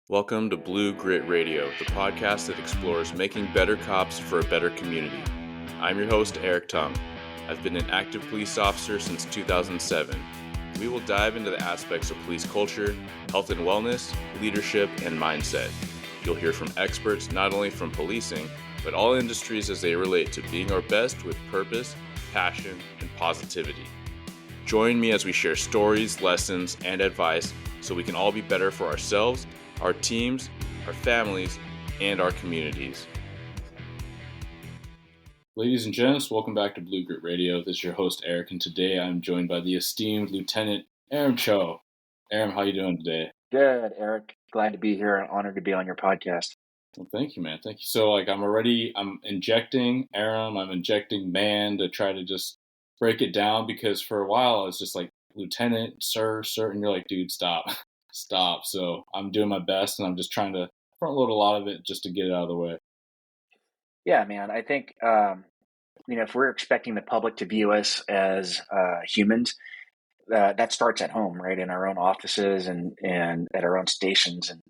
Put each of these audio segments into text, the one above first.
Welcome to Blue Grit Radio, the podcast that explores making better cops for a better community. I'm your host, Eric Tung. I've been an active police officer since 2007. We will dive into the aspects of police culture, health and wellness, leadership, and mindset. You'll hear from experts not only from policing, but all industries as they relate to being our best with purpose, passion, and positivity. Join me as we share stories, lessons, and advice so we can all be better for ourselves, our teams, our families, and our communities. Ladies and gents, welcome back to Blue Grit Radio. This is your host, Eric, and today I'm joined by the esteemed Lieutenant Aram Choe. Aram, how you doing today? Good, Eric. Glad to be here and honored to be on your podcast. Well, thank you, man. Thank you. So, I'm injecting Aram, I'm injecting man to try to just break it down because for a while I was just like, Lieutenant, sir, and you're like, dude, stop. So I'm doing my best and I'm just trying to front load a lot of it just to get it out of the way. Yeah, man. I think, if we're expecting the public to view us as humans, that starts at home, right? In our own offices and at our own stations. And,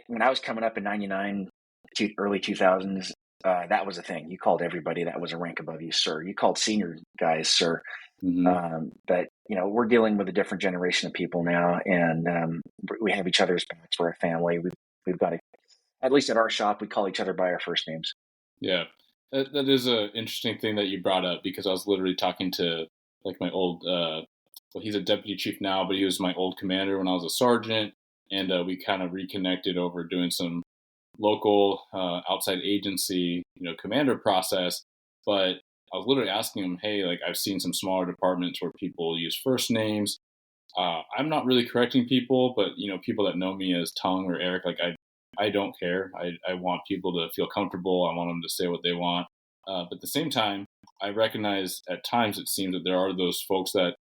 when I was coming up in 99 to early 2000s, that was a thing. You called everybody that was a rank above you, sir. You called senior guys, sir. Mm-hmm. But we're dealing with a different generation of people now, and we have each other's backs. We're a family. We've got at least at our shop, we call each other by our first names. Yeah, that is an interesting thing that you brought up because I was literally talking to like my old, he's a deputy chief now, but he was my old commander when I was a sergeant, and we kind of reconnected over doing some local outside agency, commander process, but I was literally asking him, hey, like I've seen some smaller departments where people use first names. I'm not really correcting people, but people that know me as Tung or Eric, like I don't care. I want people to feel comfortable. I want them to say what they want. But at the same time, I recognize at times it seems that there are those folks that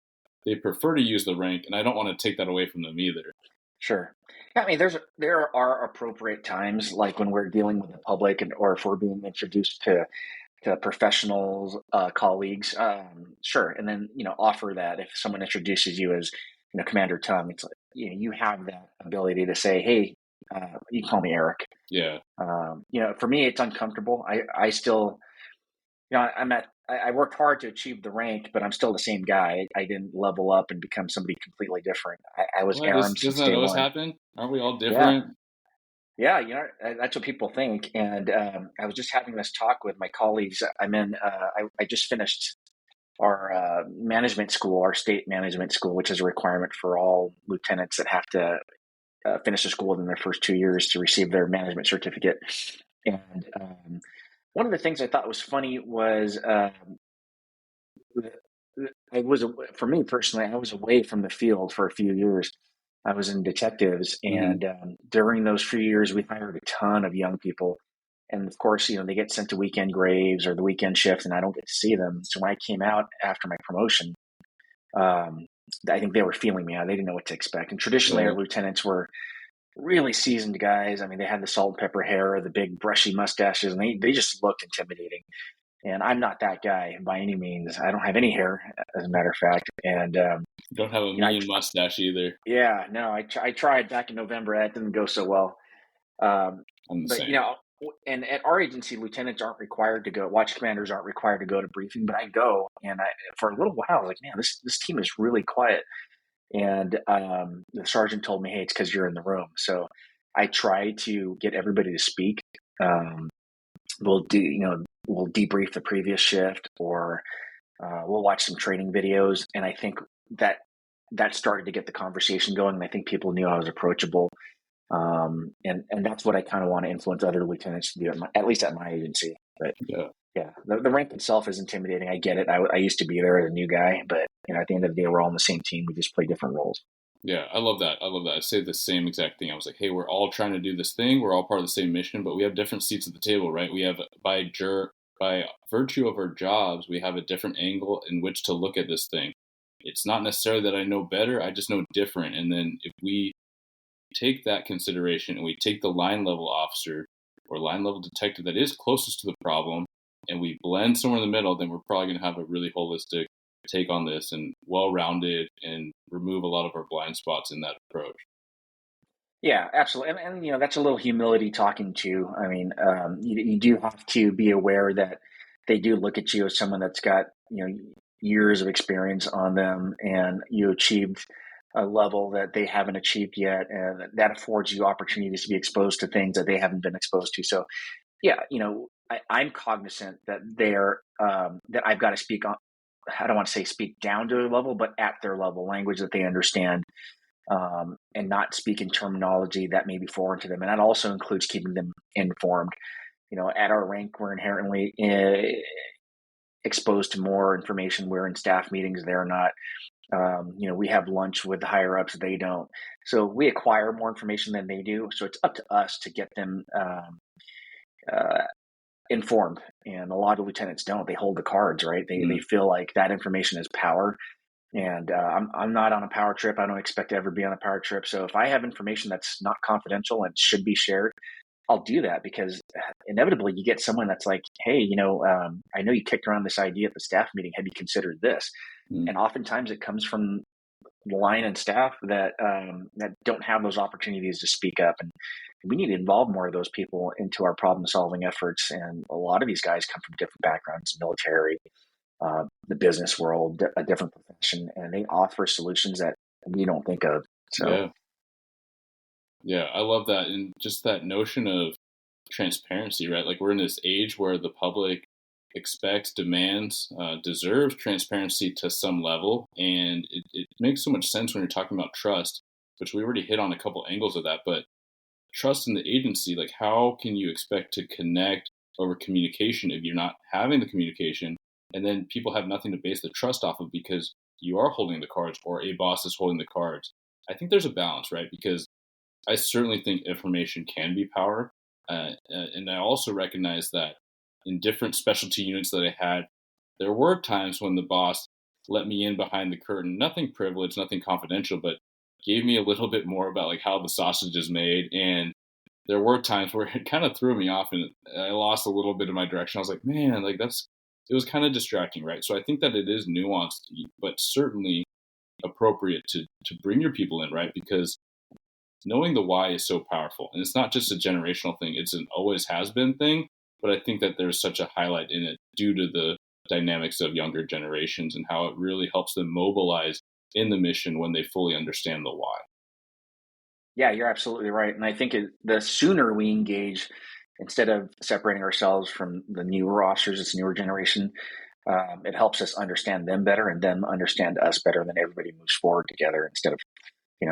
they prefer to use the rank, and I don't want to take that away from them either. Sure. I mean, there are appropriate times, like when we're dealing with the public, or if we're being introduced to professionals, colleagues, sure. And then, offer that if someone introduces you as, Commander Tung, it's like, you have that ability to say, hey, you can call me Eric. Yeah. For me, it's uncomfortable. I still, I worked hard to achieve the rank, but I'm still the same guy. I didn't level up and become somebody completely different. I was Aram since doesn't day that always one. happen? Aren't we all different? Yeah, that's what people think. And I was just having this talk with my colleagues. I just finished our management school, our state management school, which is a requirement for all lieutenants that have to finish the school within their first 2 years to receive their management certificate. And one of the things I thought was funny was for me personally, I was away from the field for a few years. I was in detectives, and during those few years, we hired a ton of young people. And of course, they get sent to weekend graves or the weekend shift, and I don't get to see them. So when I came out after my promotion, I think they were feeling me out. They didn't know what to expect. And traditionally, our lieutenants were really seasoned guys. I mean, they had the salt and pepper hair, the big brushy mustaches, and they just looked intimidating. And I'm not that guy by any means. I don't have any hair, as a matter of fact. And don't have a mean mustache either. Yeah, no, I tried back in November. That didn't go so well. But and at our agency, lieutenants aren't required to go. Watch commanders aren't required to go to briefing, but I go. And for a little while, I was like, man, this team is really quiet. And the sergeant told me, hey, it's because you're in the room. So I try to get everybody to speak. We'll debrief the previous shift, or we'll watch some training videos. And I think that started to get the conversation going. And I think people knew I was approachable. And that's what I kind of want to influence other lieutenants to do, at least at my agency. But yeah, the rank itself is intimidating. I get it. I used to be there as a new guy, but at the end of the day, we're all on the same team. We just play different roles. Yeah, I love that. I say the same exact thing. I was like, hey, we're all trying to do this thing. We're all part of the same mission, but we have different seats at the table, right? We have, by virtue of our jobs, we have a different angle in which to look at this thing. It's not necessarily that I know better. I just know different. And then if we take that consideration and we take the line level officer or line level detective that is closest to the problem and we blend somewhere in the middle, then we're probably going to have a really holistic take on this and well-rounded and remove a lot of our blind spots in that approach. Yeah, absolutely. And that's a little humility talking too. I mean, you do have to be aware that they do look at you as someone that's got, years of experience on them, and you achieved a level that they haven't achieved yet. And that affords you opportunities to be exposed to things that they haven't been exposed to. So yeah, I'm cognizant that that I've got to speak on, I don't want to say speak down to their level, but at their level, language that they understand, and not speak in terminology that may be foreign to them. And that also includes keeping them informed. At our rank, we're inherently exposed to more information. We're in staff meetings, they're not. We have lunch with the higher ups, they don't. So we acquire more information than they do. So it's up to us to get them informed. And a lot of lieutenants don't. They hold the cards, right? They feel like that information is power. And I'm not on a power trip. I don't expect to ever be on a power trip. So if I have information that's not confidential and should be shared, I'll do that, because inevitably you get someone that's like, hey, I know you kicked around this idea at the staff meeting. Have you considered this? And oftentimes it comes from the line and staff that don't have those opportunities to speak up. And we need to involve more of those people into our problem solving efforts. And a lot of these guys come from different backgrounds, military, the business world, a different profession, and they offer solutions that we don't think of. So, yeah, I love that. And just that notion of transparency, right? Like, we're in this age where the public expects, demands, deserves transparency to some level. And it makes so much sense when you're talking about trust, which we already hit on a couple angles of that. But trust in the agency, like, how can you expect to connect over communication if you're not having the communication? And then people have nothing to base the trust off of because you are holding the cards or a boss is holding the cards. I think there's a balance, right? Because I certainly think information can be power. And I also recognize that in different specialty units that I had, there were times when the boss let me in behind the curtain, nothing privileged, nothing confidential, but gave me a little bit more about like how the sausage is made. And there were times where it kind of threw me off and I lost a little bit of my direction. I was like, man, like it was kind of distracting, right? So I think that it is nuanced, but certainly appropriate to bring your people in, right? Because knowing the why is so powerful. And it's not just a generational thing, it's an always has been thing. But I think that there's such a highlight in it due to the dynamics of younger generations and how it really helps them mobilize in the mission when they fully understand the why. Yeah, you're absolutely right. And I think the sooner we engage, instead of separating ourselves from the newer officers, this newer generation, it helps us understand them better and them understand us better. And then everybody moves forward together instead of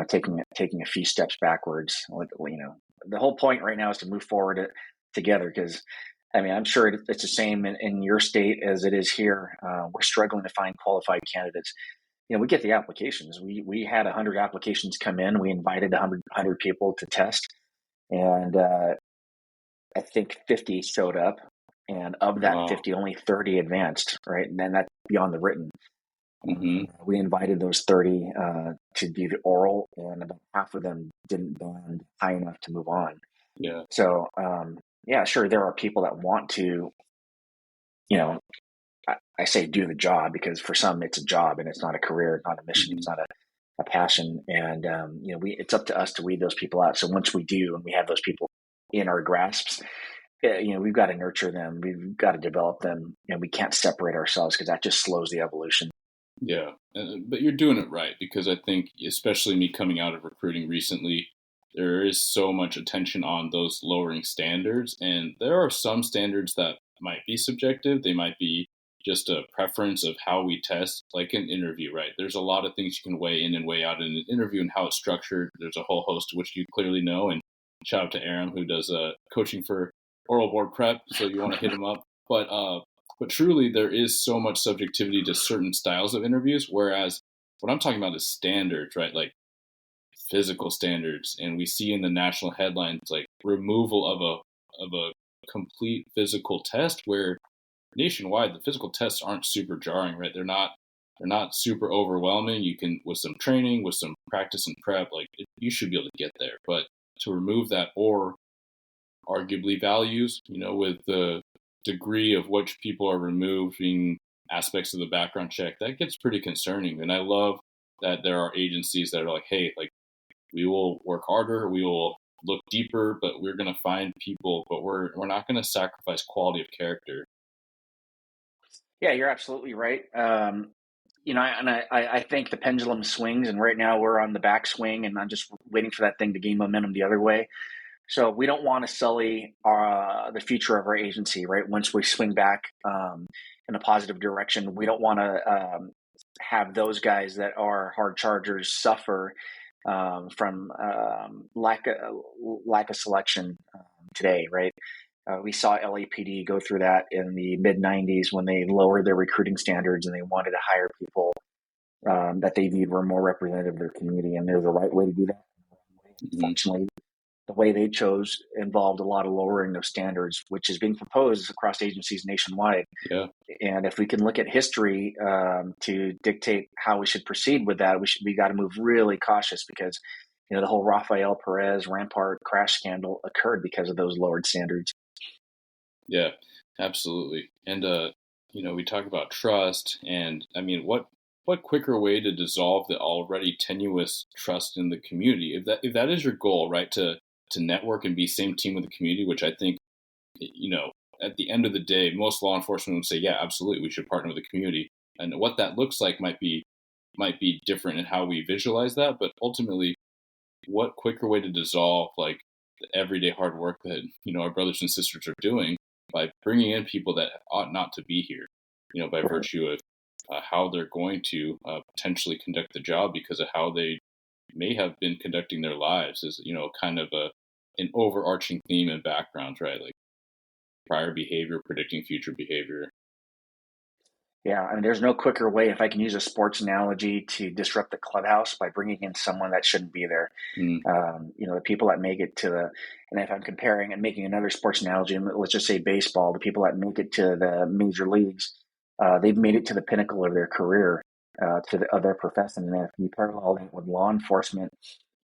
taking a few steps backwards. The whole point right now is to move forward together, because I mean, I'm sure it's the same in your state as it is here. We're struggling to find qualified candidates. We get the applications. We had 100 applications come in. We invited 100 people to test, and I think 50 showed up. And of that 50, only 30 advanced, right? And then that's beyond the written. We invited those 30 to do the oral, and about half of them didn't band high enough to move on. Yeah. So, yeah, sure, there are people that want to, I say do the job, because for some it's a job and it's not a career, it's not a mission, it's not a passion. And, it's up to us to weed those people out. So once we do, and we have those people in our grasps, we've got to nurture them, we've got to develop them, and we can't separate ourselves, because that just slows the evolution. Yeah, but you're doing it right, because I think, especially me coming out of recruiting recently, there is so much attention on those lowering standards. And there are some standards that might be subjective. They might be just a preference of how we test, like an interview, right? There's a lot of things you can weigh in and weigh out in an interview and how it's structured. There's a whole host, which you clearly know. And shout out to Aram, who does coaching for oral board prep. So you want to hit him up. But truly, there is so much subjectivity to certain styles of interviews, whereas what I'm talking about is standards, right? Like physical standards. And we see in the national headlines, like removal of a complete physical test, where nationwide, the physical tests aren't super jarring, right? They're not super overwhelming. You can, with some training, with some practice and prep, you should be able to get there. But to remove that, or arguably values, with the degree of which people are removing aspects of the background check, that gets pretty concerning. And I love that there are agencies that are like, hey, like, we will work harder, we will look deeper, but we're going to find people, but we're not going to sacrifice quality of character. Yeah, you're absolutely right. I think the pendulum swings, and right now we're on the backswing, and I'm just waiting for that thing to gain momentum the other way. So we don't want to sully the future of our agency, right? Once we swing back in a positive direction, we don't want to have those guys that are hard chargers suffer from lack of selection today, right? We saw LAPD go through that in the mid 90s when they lowered their recruiting standards and they wanted to hire people that they viewed were more representative of their community. And there's a right way to do that. Unfortunately, the way they chose involved a lot of lowering of standards, which is being proposed across agencies nationwide. Yeah. And if we can look at history to dictate how we should proceed with that, we got to move really cautious because the whole Rafael Perez Rampart crash scandal occurred because of those lowered standards. Yeah, absolutely. And we talk about trust, and I mean, what quicker way to dissolve the already tenuous trust in the community? If that is your goal, right, to network and be same team with the community, which I think, at the end of the day, most law enforcement would say, yeah, absolutely, we should partner with the community. And what that looks like might be different in how we visualize that, but ultimately, what quicker way to dissolve like the everyday hard work that our brothers and sisters are doing by bringing in people that ought not to be here, by virtue of how they're going to potentially conduct the job because of how they may have been conducting their lives is, kind of an overarching theme and background, right? Like prior behavior, predicting future behavior. Yeah, I mean, there's no quicker way, if I can use a sports analogy, to disrupt the clubhouse by bringing in someone that shouldn't be there. The people that make it and if I'm comparing and making another sports analogy, and let's just say baseball, the people that make it to the major leagues, they've made it to the pinnacle of their career, of their profession. And if you parallel that with law enforcement,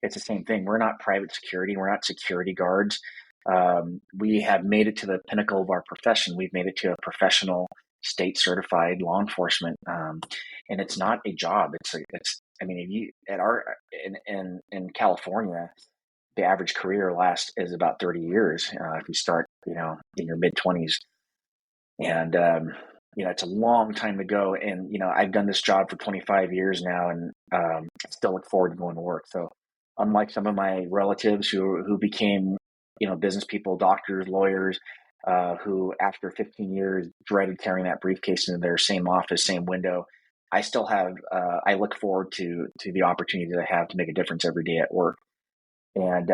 it's the same thing. We're not private security. We're not security guards. We have made it to the pinnacle of our profession. We've made it to a professional state certified law enforcement, and it's not a job. I mean, if you in California, the average career is about 30 years. If you start, in your mid 20s, and it's a long time to go. And I've done this job for 25 years now, and I still look forward to going to work. So, unlike some of my relatives who became, business people, doctors, lawyers, who after 15 years dreaded carrying that briefcase into their same office, same window, I still have. I look forward to the opportunity that I have to make a difference every day at work. And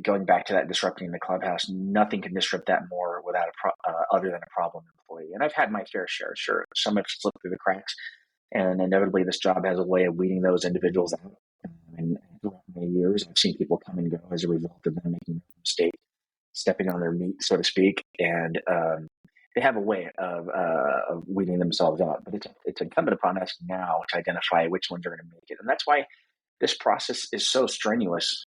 going back to that disrupting the clubhouse, nothing can disrupt that more without other than a problem employee. And I've had my fair share. Sure, some have slipped through the cracks, and inevitably this job has a way of weeding those individuals out. And throughout many years, I've seen people come and go as a result of them making a mistake, stepping on their meat, so to speak, and they have a way of weeding themselves out. But it's incumbent upon us now to identify which ones are going to make it, and that's why this process is so strenuous.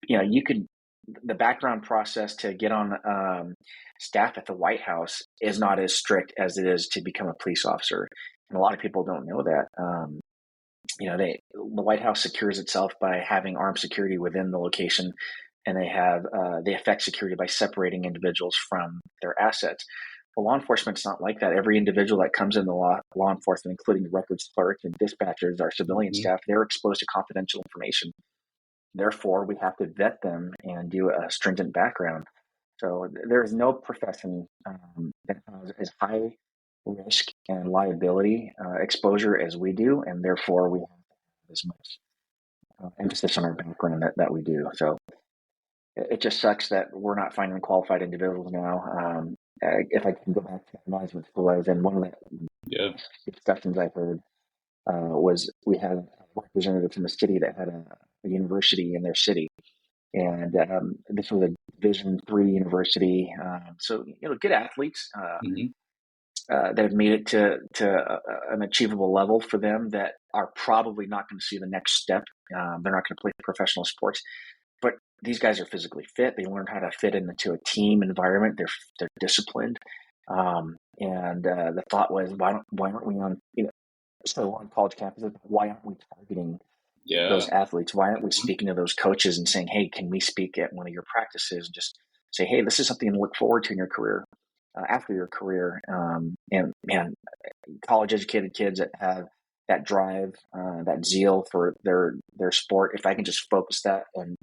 The background process to get on staff at the White House is not as strict as it is to become a police officer, and a lot of people don't know that. The White House secures itself by having armed security within the location, and they affect security by separating individuals from their assets. Well, law enforcement's not like that. Every individual that comes in the law enforcement, including the records clerk and dispatchers, our civilian staff, they're exposed to confidential information. Therefore, we have to vet them and do a stringent background. So there is no profession that has as high risk and liability exposure as we do, and therefore we have as much emphasis on our background that we do. So it just sucks that we're not finding qualified individuals now. If I can go back to the management school I was in, one of the discussions I heard was we had a representative from a city that had a university in their city. And this was a Division III university. So, good athletes that have made it to an achievable level for them that are probably not going to see the next step. They're not going to play professional sports. But these guys are physically fit. They learn how to fit into a team environment. They're disciplined. And the thought was, why aren't we on college campuses? Why aren't we targeting those athletes? Why aren't we speaking to those coaches and saying, hey, can we speak at one of your practices and just say, hey, this is something to look forward to in your career, after your career. And man, college educated kids that have that drive, that zeal for their sport, if I can just focus that and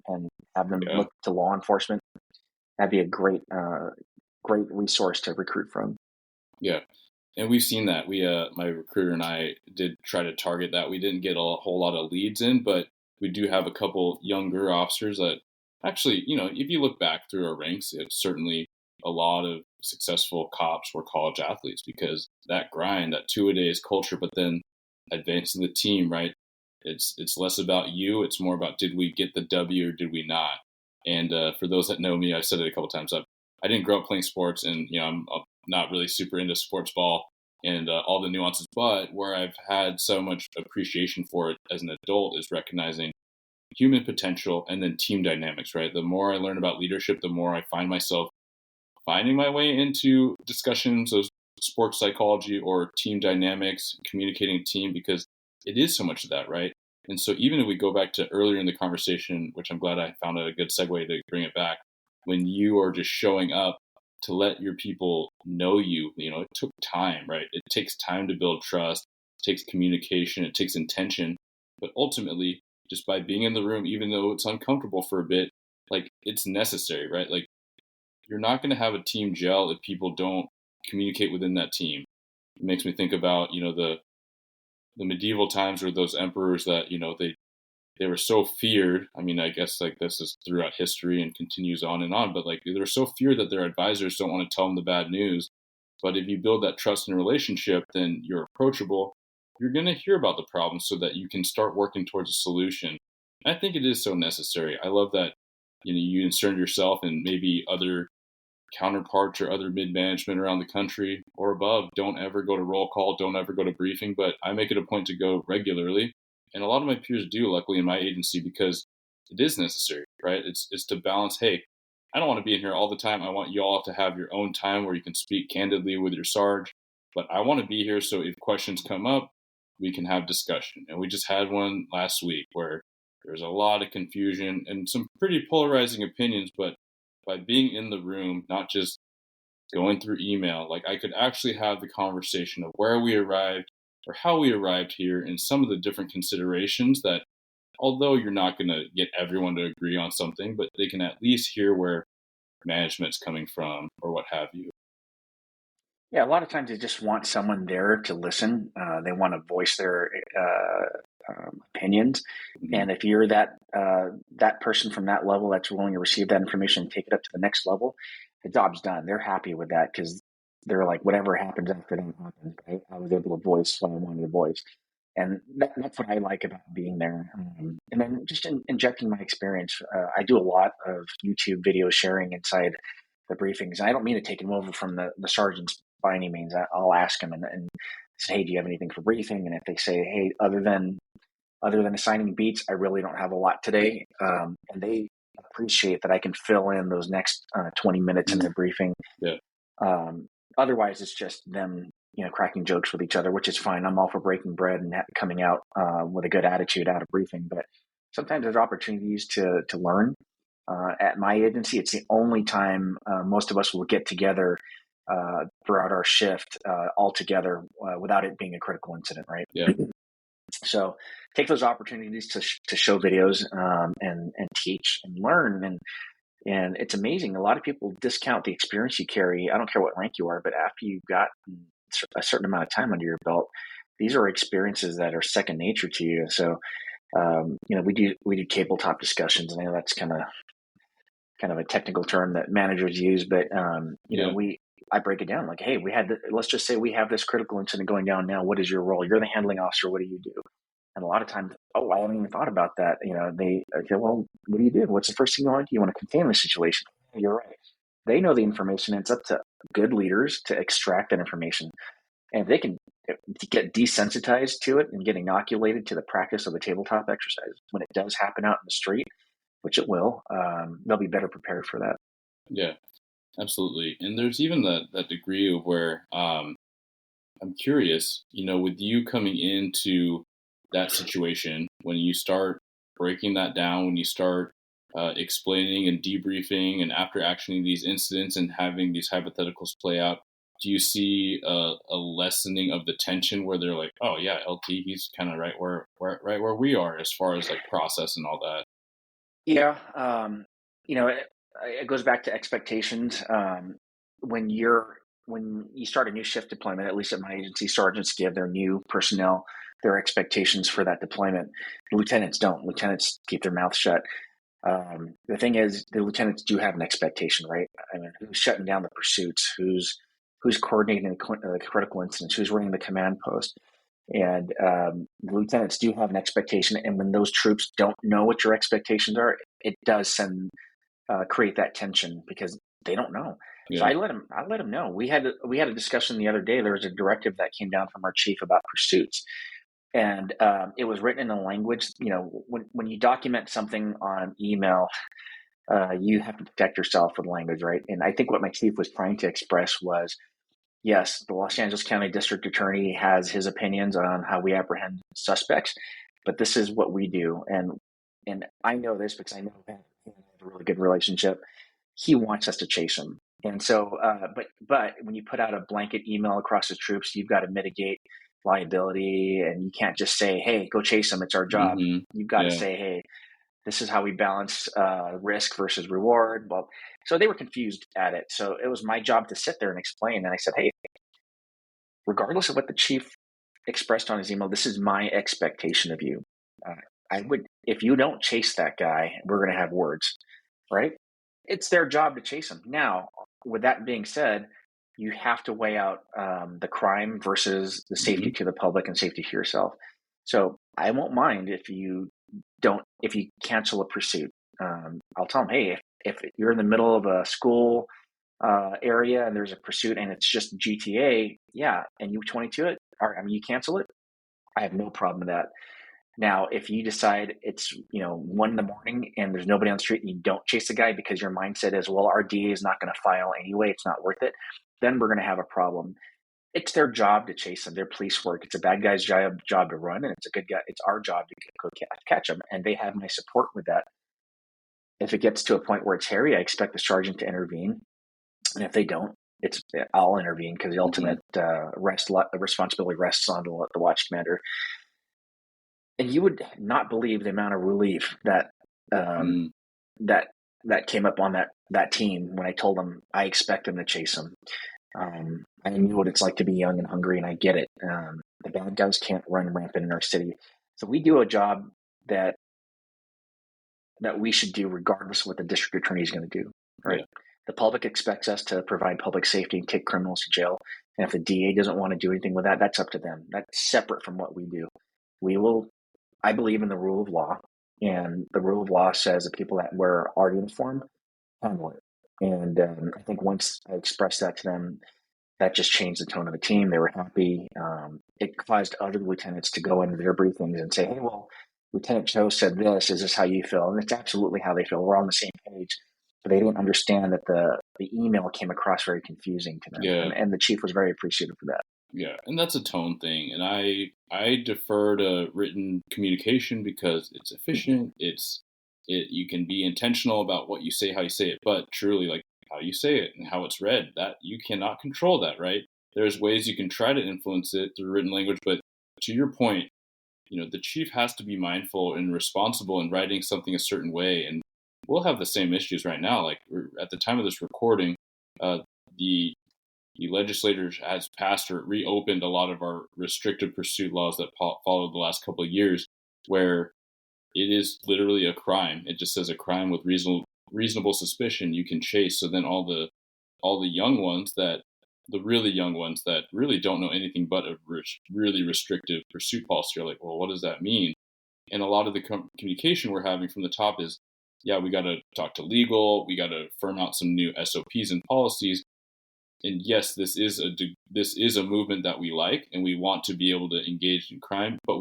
have them look to law enforcement, that'd be a great resource to recruit from. Yeah. And we've seen that. We, my recruiter and I did try to target that. We didn't get a whole lot of leads in, but we do have a couple younger officers that actually, if you look back through our ranks, it's certainly a lot of successful cops were college athletes, because that grind, that 2-a-days culture, but then advancing the team, right? It's less about you. It's more about, did we get the W or did we not? And for those that know me, I've said it a couple times. I didn't grow up playing sports, and I'm not really super into sports ball and all the nuances. But where I've had so much appreciation for it as an adult is recognizing human potential and then team dynamics, right? The more I learn about leadership, the more I find myself finding my way into discussions of sports psychology or team dynamics, communicating team, because it is so much of that, right? And so even if we go back to earlier in the conversation, which I'm glad I found a good segue to bring it back, when you are just showing up to let your people know you, it took time, right? It takes time to build trust, it takes communication, it takes intention. But ultimately, just by being in the room, even though it's uncomfortable for a bit, like, it's necessary, right? Like, you're not going to have a team gel if people don't communicate within that team. It makes me think about, the medieval times where those emperors that, they were so feared. I mean, I guess like this is throughout history and continues on and on, but like they're so feared that their advisors don't want to tell them the bad news. But if you build that trust and relationship, then you're approachable. You're going to hear about the problem so that you can start working towards a solution. And I think it is so necessary. I love that, you insert yourself, and maybe other counterparts or other mid-management around the country or above don't ever go to roll call, don't ever go to briefing, but I make it a point to go regularly. And a lot of my peers do, luckily, in my agency, because it is necessary, right? It's to balance, hey, I don't want to be in here all the time. I want you all to have your own time where you can speak candidly with your Sarge. But I want to be here so if questions come up, we can have discussion. And we just had one last week where there's a lot of confusion and some pretty polarizing opinions, but by being in the room, not just going through email, like I could actually have the conversation of where we arrived or how we arrived here and some of the different considerations that, although you're not going to get everyone to agree on something, but they can at least hear where management's coming from or what have you. Yeah, a lot of times they just want someone there to listen. They want to voice their opinions, and if you're that person from that level that's willing to receive that information and take it up to the next level, the job's done. They're happy with that because they're like, whatever happens after that happens. I was able to voice what I wanted to voice, and that's what I like about being there. And then just injecting my experience. I do a lot of YouTube video sharing inside the briefings. And I don't mean to take them over from the sergeants by any means. I'll ask them and say, hey, do you have anything for briefing? And if they say, hey, other than assigning beats, I really don't have a lot today. And they appreciate that I can fill in those next 20 minutes in their briefing. Yeah. Otherwise, it's just them, cracking jokes with each other, which is fine. I'm all for breaking bread and coming out with a good attitude out of briefing. But sometimes there's opportunities to learn. At my agency, it's the only time most of us will get together throughout our shift all together without it being a critical incident, right? Yeah. So take those opportunities to show videos and teach and learn. And it's amazing. A lot of people discount the experience you carry. I don't care what rank you are, but after you've got a certain amount of time under your belt, these are experiences that are second nature to you. So, we do tabletop discussions, and I know that's kind of a technical term that managers use, but I break it down like, hey, let's just say we have this critical incident going down now. What is your role? You're the handling officer. What do you do? And a lot of times, I haven't even thought about that. They okay, well, what do you do? What's the first thing you want to do? You want to contain the situation. You're right. They know the information. It's up to good leaders to extract that information. And if they can get desensitized to it and get inoculated to the practice of the tabletop exercise, when it does happen out in the street, which it will, they'll be better prepared for that. Yeah, absolutely. And there's even that degree of where I'm curious, with you coming into that situation, when you start breaking that down, when you start explaining and debriefing and after actioning these incidents and having these hypotheticals play out, do you see a lessening of the tension where they're like, oh yeah, LT, he's kind of right where we are as far as like process and all that? Yeah. It goes back to expectations. When you start a new shift deployment, at least at my agency, sergeants give their new personnel their expectations for that deployment. Lieutenants don't. Lieutenants keep their mouth shut. The thing is, the lieutenants do have an expectation, right? I mean, who's shutting down the pursuits? Who's coordinating the critical incidents? Who's running the command post? And the lieutenants do have an expectation. And when those troops don't know what your expectations are, it does create that tension because they don't know. Yeah. So I let them know. We had a discussion the other day. There was a directive that came down from our chief about pursuits. And it was written in a language, when you document something on email, you have to protect yourself with language, right? And I think what my chief was trying to express was, yes, the Los Angeles County District Attorney has his opinions on how we apprehend suspects, but this is what we do. And I know this because I know him. We have a really good relationship. He wants us to chase him. And so, but when you put out a blanket email across the troops, you've got to mitigate liability, and you can't just say, hey, go chase him. It's our job. Mm-hmm. You've got to say, hey, this is how we balance risk versus reward. Well, so they were confused at it. So it was my job to sit there and explain. And I said, hey, regardless of what the chief expressed on his email, this is my expectation of you. If you don't chase that guy, we're going to have words, right? It's their job to chase him. Now, with that being said, you have to weigh out the crime versus the safety to the public and safety to yourself. So I won't mind if you cancel a pursuit. I'll tell them, hey, if you're in the middle of a school area and there's a pursuit and it's just GTA, yeah, and you 22 it, or you cancel it, I have no problem with that. Now, if you decide it's 1 a.m. and there's nobody on the street and you don't chase the guy because your mindset is, well, our DA is not going to file anyway, it's not worth it, then we're going to have a problem. It's their job to chase them. Their police work. It's a bad guy's job to run, and it's a good guy. It's our job to go catch them, and they have my support with that. If it gets to a point where it's hairy, I expect the sergeant to intervene, and if they don't, I'll intervene because the ultimate responsibility rests on the watch commander. And you would not believe the amount of relief that that came up on that team when I told them I expect them to chase him. I knew what it's like to be young and hungry, and I get it. The bad guys can't run rampant in our city. So we do a job that we should do regardless of what the district attorney is going to do, right? Yeah. The public expects us to provide public safety and take criminals to jail. And if the DA doesn't want to do anything with that, that's up to them. That's separate from what we do. I believe in the rule of law, and the rule of law says that people that wear our uniform handle it. And I think once I expressed that to them, that just changed the tone of the team. They were happy. It caused other lieutenants to go into their briefings and say, hey, well, Lieutenant Choe said this. Is this how you feel? And it's absolutely how they feel. We're on the same page. But they didn't understand that the email came across very confusing to them. Yeah. And the chief was very appreciative for that. Yeah, and that's a tone thing. And I defer to written communication because it's efficient. You can be intentional about what you say, how you say it, but truly, like, how you say it and how it's read, that you cannot control that, right? There's ways you can try to influence it through written language, but to your point, the chief has to be mindful and responsible in writing something a certain way. And we'll have the same issues right now. Like, at the time of this recording, the legislators has passed or reopened a lot of our restricted pursuit laws that followed the last couple of years, where it is literally a crime. It just says a crime with reasonable suspicion you can chase. So then all the young ones the really young ones that really don't know anything but a really restrictive pursuit policy are like, well, what does that mean? And a lot of the communication we're having from the top is, yeah, we got to talk to legal. We got to firm out some new SOPs and policies. And yes, this is a movement that we like, and we want to be able to engage in crime, but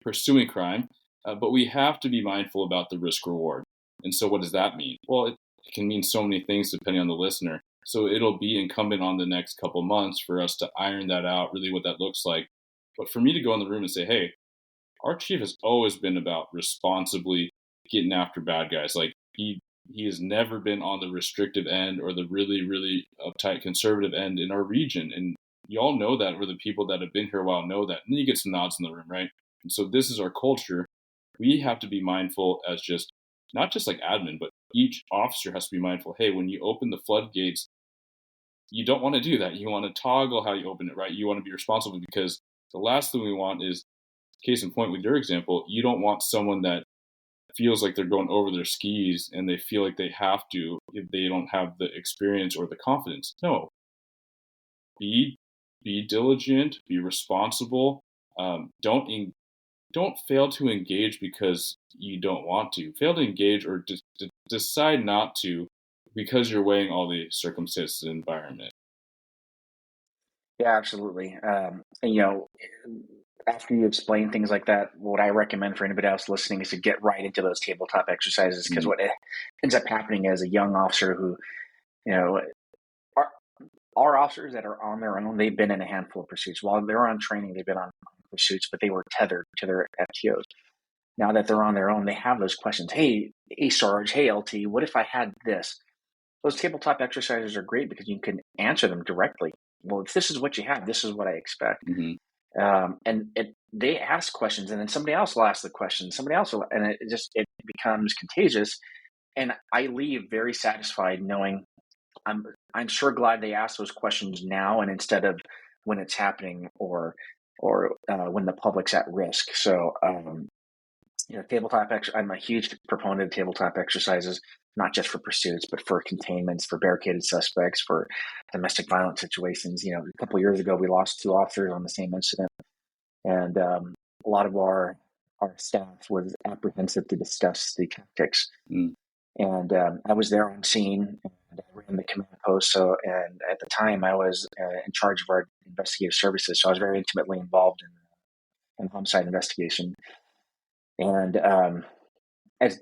pursuing crime, but we have to be mindful about the risk reward. And so what does that mean? Well, it can mean so many things depending on the listener. So it'll be incumbent on the next couple months for us to iron that out, really what that looks like. But for me to go in the room and say, hey, our chief has always been about responsibly getting after bad guys. Like he has never been on the restrictive end or the really, really uptight conservative end in our region. And you all know that, or the people that have been here a while know that. And then you get some nods in the room, right? And so this is our culture. We have to be mindful as just, not just like admin, but each officer has to be mindful. Hey, when you open the floodgates, you don't want to do that. You want to toggle how you open it, right? You want to be responsible, because the last thing we want is, case in point with your example, you don't want someone that feels like they're going over their skis and they feel like they have to if they don't have the experience or the confidence. No, be diligent, be responsible. Don't fail to engage because you don't want to. Fail to engage or decide not to because you're weighing all the circumstances and environment. Yeah, absolutely. And after you explain things like that, what I recommend for anybody else listening is to get right into those tabletop exercises, because what ends up happening as a young officer who, our officers that are on their own, they've been in a handful of pursuits. While they're on training, they've been on pursuits, but they were tethered to their FTOs. Now that they're on their own, they have those questions. Hey, Sarge, hey, LT, what if I had this? Those tabletop exercises are great because you can answer them directly. Well, if this is what you have, this is what I expect. They ask questions, and then somebody else will ask the question. Somebody else will, and it becomes contagious. And I leave very satisfied knowing I'm sure glad they asked those questions now, and instead of when it's happening or when the public's at risk. So tabletop. I'm a huge proponent of tabletop exercises, not just for pursuits, but for containments, for barricaded suspects, for domestic violence situations. A couple of years ago, we lost 2 officers on the same incident, and a lot of our staff was apprehensive to discuss the tactics. And I was there on scene, and I ran the command post. So, and at the time, I was in charge of our investigative services, so I was very intimately involved in homicide investigation. And as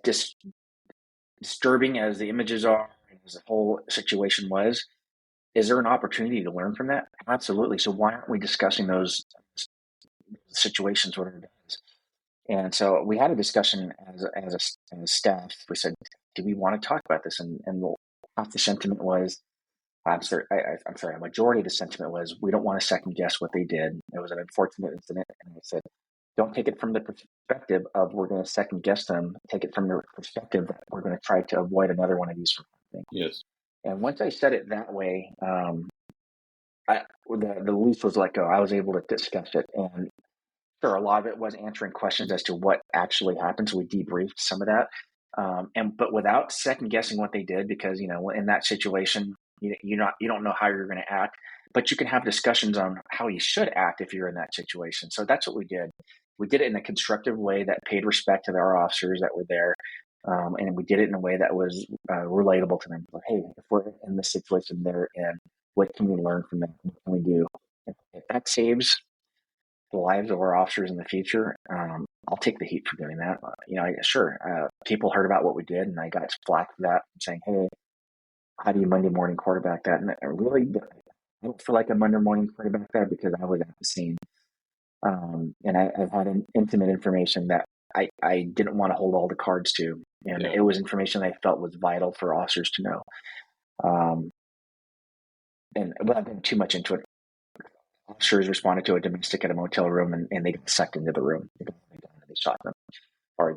disturbing as the images are, and as the whole situation was, is there an opportunity to learn from that? Absolutely. So why aren't we discussing those situations with our guys? And so we had a discussion as a staff. We said, do we want to talk about this? And half the sentiment was, I'm sorry, a majority of the sentiment was, we don't want to second guess what they did. It was an unfortunate incident. And I said, don't take it from the perspective of we're going to second guess them. Take it from the perspective that we're going to try to avoid another one of these from happening. Yes. And once I said it that way, the leash was let go. I was able to discuss it. And sure, a lot of it was answering questions as to what actually happened. So we debriefed some of that. But without second guessing what they did, because, in that situation, you don't know how you're going to act, but you can have discussions on how you should act if you're in that situation. So that's what we did. We did it in a constructive way that paid respect to our officers that were there. And we did it in a way that was relatable to them. Like, hey, if we're in this situation there, and what can we learn from that? What can we do? If that saves the lives of our officers in the future, I'll take the heat for doing that. People heard about what we did, and I got flack for that, saying, hey, how do you Monday morning quarterback that? And I don't feel like a Monday morning quarterback that, because I was at the scene. And I've had intimate information that I didn't want to hold all the cards to. And it was information I felt was vital for officers to know. And without getting too much into it, officers responded to a domestic at a motel room, and they got sucked into the room. They shot them, or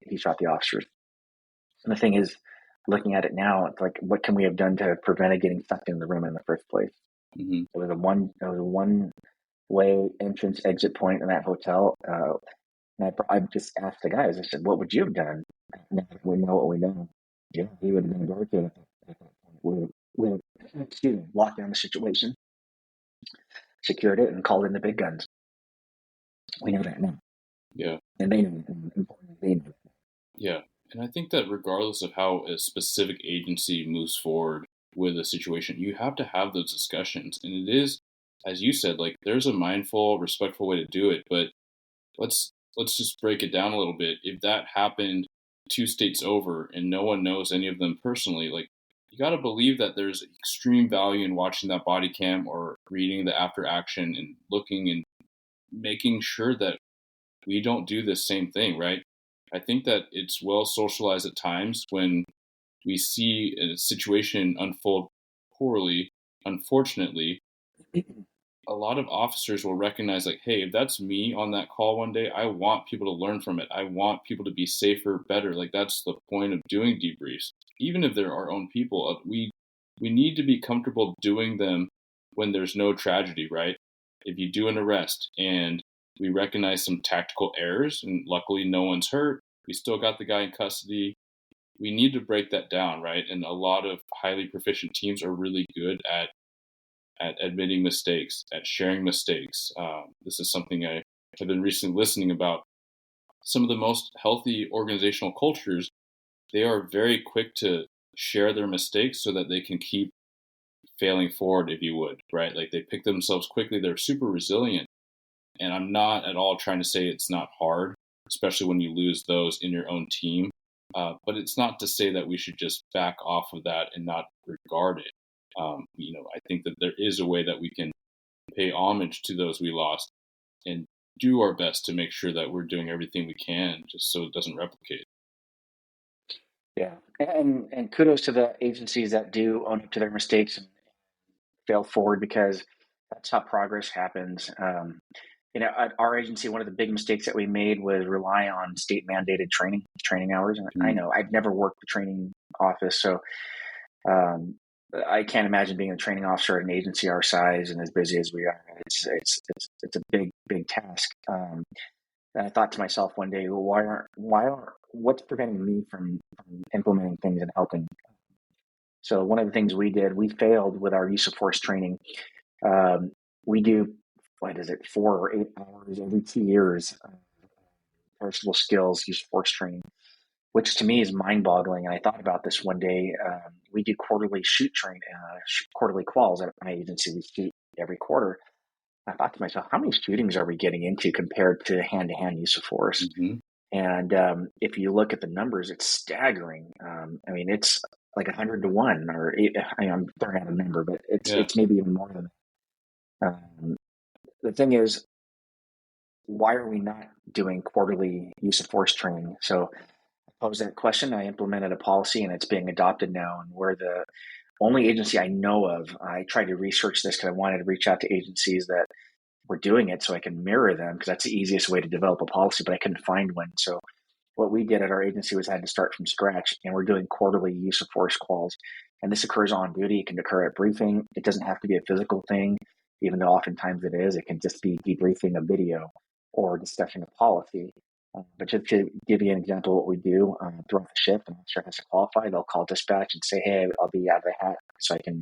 he shot the officers. And the thing is, looking at it now, it's like, what can we have done to prevent it getting sucked in the room in the first place? It was a one way entrance exit point in that hotel. And I just asked the guys, I said, what would you have done? Now that we know what we know. Yeah, he would have been barricaded at that point. We locked down the situation, secured it, and called in the big guns. We know that now. Yeah. And they know it. Yeah. And I think that regardless of how a specific agency moves forward with a situation, you have to have those discussions. And it is, as you said, like, there's a mindful, respectful way to do it. But let's just break it down a little bit. If that happened 2 states over and no one knows any of them personally, like, you got to believe that there's extreme value in watching that body cam or reading the after action and looking and making sure that we don't do this same thing, right? I think that it's well socialized at times when we see a situation unfold poorly. Unfortunately, a lot of officers will recognize, like, hey, if that's me on that call one day, I want people to learn from it. I want people to be safer, better. Like, that's the point of doing debriefs. Even if they're our own people, we need to be comfortable doing them when there's no tragedy, right? If you do an arrest and we recognize some tactical errors, and luckily no one's hurt, we still got the guy in custody. We need to break that down, right? And a lot of highly proficient teams are really good at admitting mistakes, at sharing mistakes. This is something I have been recently listening about. Some of the most healthy organizational cultures, they are very quick to share their mistakes so that they can keep failing forward, if you would, right? Like, they pick themselves quickly. They're super resilient. And I'm not at all trying to say it's not hard, especially when you lose those in your own team. But it's not to say that we should just back off of that and not regard it. I think that there is a way that we can pay homage to those we lost and do our best to make sure that we're doing everything we can just so it doesn't replicate. Yeah, and kudos to the agencies that do own up to their mistakes and fail forward, because that's how progress happens. At our agency, one of the big mistakes that we made was rely on state mandated training hours. And I know I've never worked the training office, so I can't imagine being a training officer at an agency our size and as busy as we are. It's a big task. And I thought to myself one day, well, what's preventing me from implementing things and helping? So one of the things we did, we failed with our use of force training. We do, 4 or 8 hours every 2 years, versatile skills, use of force training, which to me is mind-boggling. And I thought about this one day. We do quarterly quarterly quals at my agency. We shoot every quarter. I thought to myself, how many shootings are we getting into compared to hand-to-hand use of force? Mm-hmm. And if you look at the numbers, it's staggering. It's like 100 to 1, or I'm throwing out a number, but it's maybe even more than that. The thing is, why are we not doing quarterly use of force training? So I posed that question. I implemented a policy, and it's being adopted now. And we're the only agency I know of. I tried to research this because I wanted to reach out to agencies that were doing it so I can mirror them, because that's the easiest way to develop a policy, but I couldn't find one. So what we did at our agency was had to start from scratch, and we're doing quarterly use of force calls. And this occurs on duty. It can occur at briefing. It doesn't have to be a physical thing, even though oftentimes it is. It can just be debriefing a video or discussing a policy. But just to give you an example of what we do, throughout the shift, an officer has to qualify. They'll call dispatch and say, hey, I'll be out of the hat so I can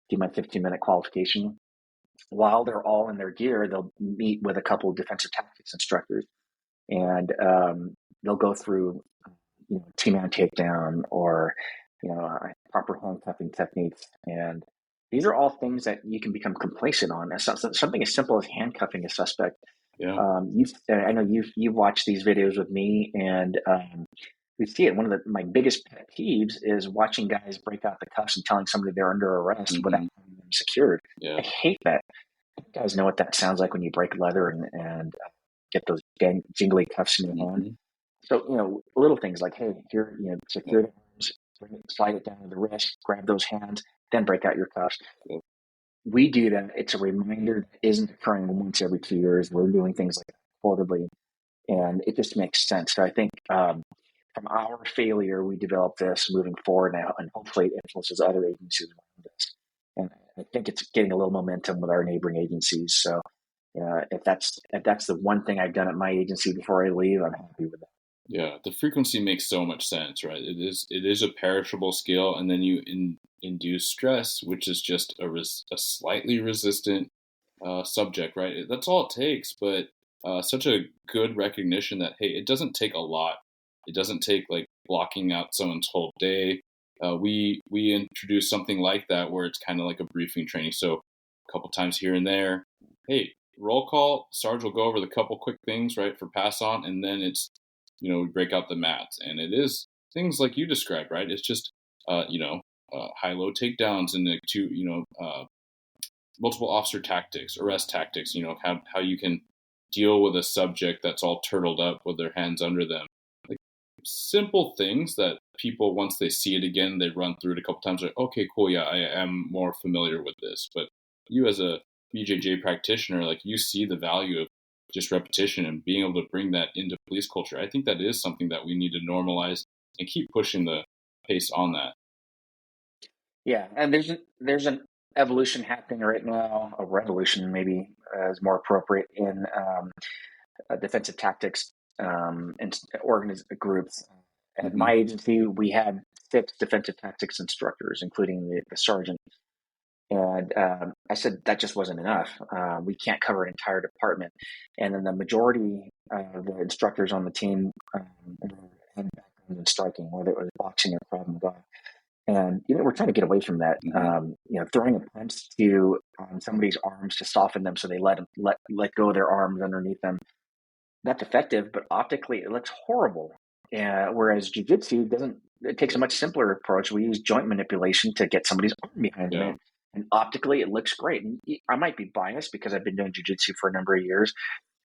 do my 15-minute qualification. While they're all in their gear, they'll meet with a couple of defensive tactics instructors, and they'll go through T-man takedown or proper handcuffing techniques. And these are all things that you can become complacent on. Something as simple as handcuffing a suspect. Yeah. I know you've watched these videos with me, and we see it. One of my biggest pet peeves is watching guys break out the cuffs and telling somebody they're under arrest without having them secured. Yeah. I hate that. You guys know what that sounds like when you break leather and get those jingly cuffs in your hand. So, little things like, hey, here, secure the arms, slide it down to the wrist, grab those hands, then break out your cuffs. Yep. We do that. It's a reminder that isn't occurring once every 2 years. We're doing things like that quarterly, and it just makes sense. So I think from our failure, we developed this moving forward now, and hopefully it influences other agencies around us. And I think it's getting a little momentum with our neighboring agencies. So if that's the one thing I've done at my agency before I leave, I'm happy with that. Yeah, the frequency makes so much sense, right? It is a perishable skill, and then you induce stress, which is just a slightly resistant subject, right? That's all it takes, but such a good recognition that, hey, it doesn't take a lot. It doesn't take like blocking out someone's whole day. We introduce something like that where it's kind of like a briefing training. So a couple times here and there, hey, roll call, Sarge will go over the couple quick things, right, for pass on, and then it's, we break out the mats, and it is things like you described, right? It's just, high-low takedowns and multiple officer tactics, arrest tactics, how you can deal with a subject that's all turtled up with their hands under them. Like simple things that people, once they see it again, they run through it a couple times, like, okay, cool, yeah, I am more familiar with this. But you as a BJJ practitioner, like you see the value of just repetition and being able to bring that into police culture. I think that is something that we need to normalize and keep pushing the pace on that. Yeah, and there's an evolution happening right now, a revolution maybe is more appropriate in defensive tactics and groups. At my agency, we had 6 defensive tactics instructors, including the sergeant. And I said that just wasn't enough. We can't cover an entire department. And then the majority of the instructors on the team had background in striking, whether it was boxing or Krav Maga. And we're trying to get away from that. Throwing a punch to somebody's arms to soften them so they let go of their arms underneath them. That's effective, but optically it looks horrible. Whereas jiu-jitsu doesn't. It takes a much simpler approach. We use joint manipulation to get somebody's arm behind them, and optically it looks great. And I might be biased because I've been doing jiu-jitsu for a number of years,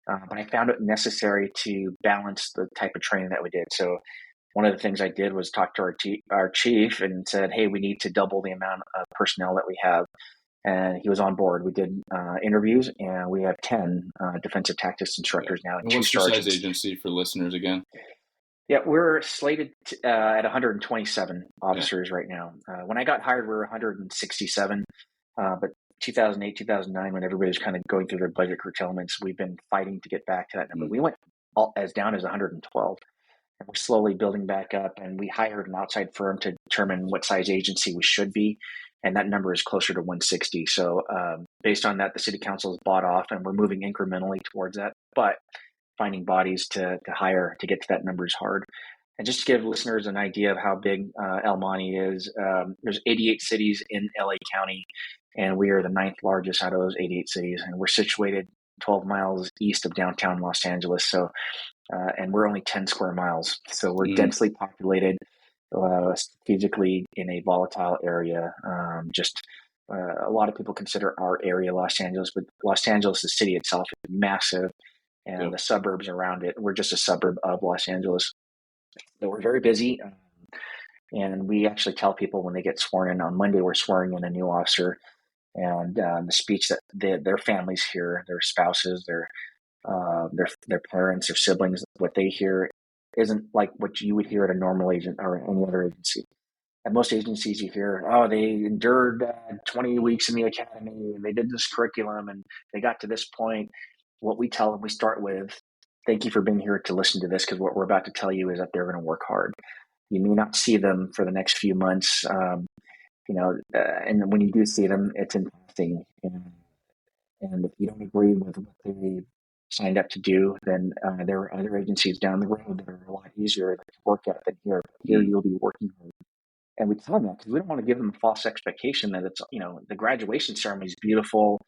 but I found it necessary to balance the type of training that we did. So one of the things I did was talk to our chief and said, hey, we need to double the amount of personnel that we have. And he was on board. We did interviews, and we have 10 defensive tactics instructors now. And what's your size agency for listeners again? Yeah, we're slated at 127 officers right now. When I got hired, we were 167. But 2008, 2009, when everybody was kind of going through their budget curtailments, we've been fighting to get back to that number. We went as down as 112. And we're slowly building back up, and we hired an outside firm to determine what size agency we should be, and that number is closer to 160. So based on that, the city council has bought off, and we're moving incrementally towards that. But finding bodies to hire to get to that number is hard. And just to give listeners an idea of how big El Monte is, there's 88 cities in LA County, and we are the 9th largest out of those 88 cities, and we're situated 12 miles east of downtown Los Angeles. So and we're only 10 square miles. So we're densely populated, strategically in a volatile area. A lot of people consider our area Los Angeles, but Los Angeles, the city itself, is massive, and the suburbs around it, we're just a suburb of Los Angeles. So we're very busy. And we actually tell people when they get sworn in on Monday, we're swearing in a new officer, and the speech that their families hear, their spouses, their parents or siblings, what they hear isn't like what you would hear at a normal agent or any other agency. At most agencies, you hear, oh, they endured 20 weeks in the academy, and they did this curriculum, and they got to this point. What we tell them, we start with, thank you for being here to listen to this, because what we're about to tell you is that they're going to work hard. You may not see them for the next few months, and when you do see them, it's in passing. And if you don't agree with what they signed up to do, then there are other agencies down the road that are a lot easier to work at than here. Here you'll be working hard. And we tell them that because we don't want to give them a false expectation that it's, the graduation ceremony is beautiful.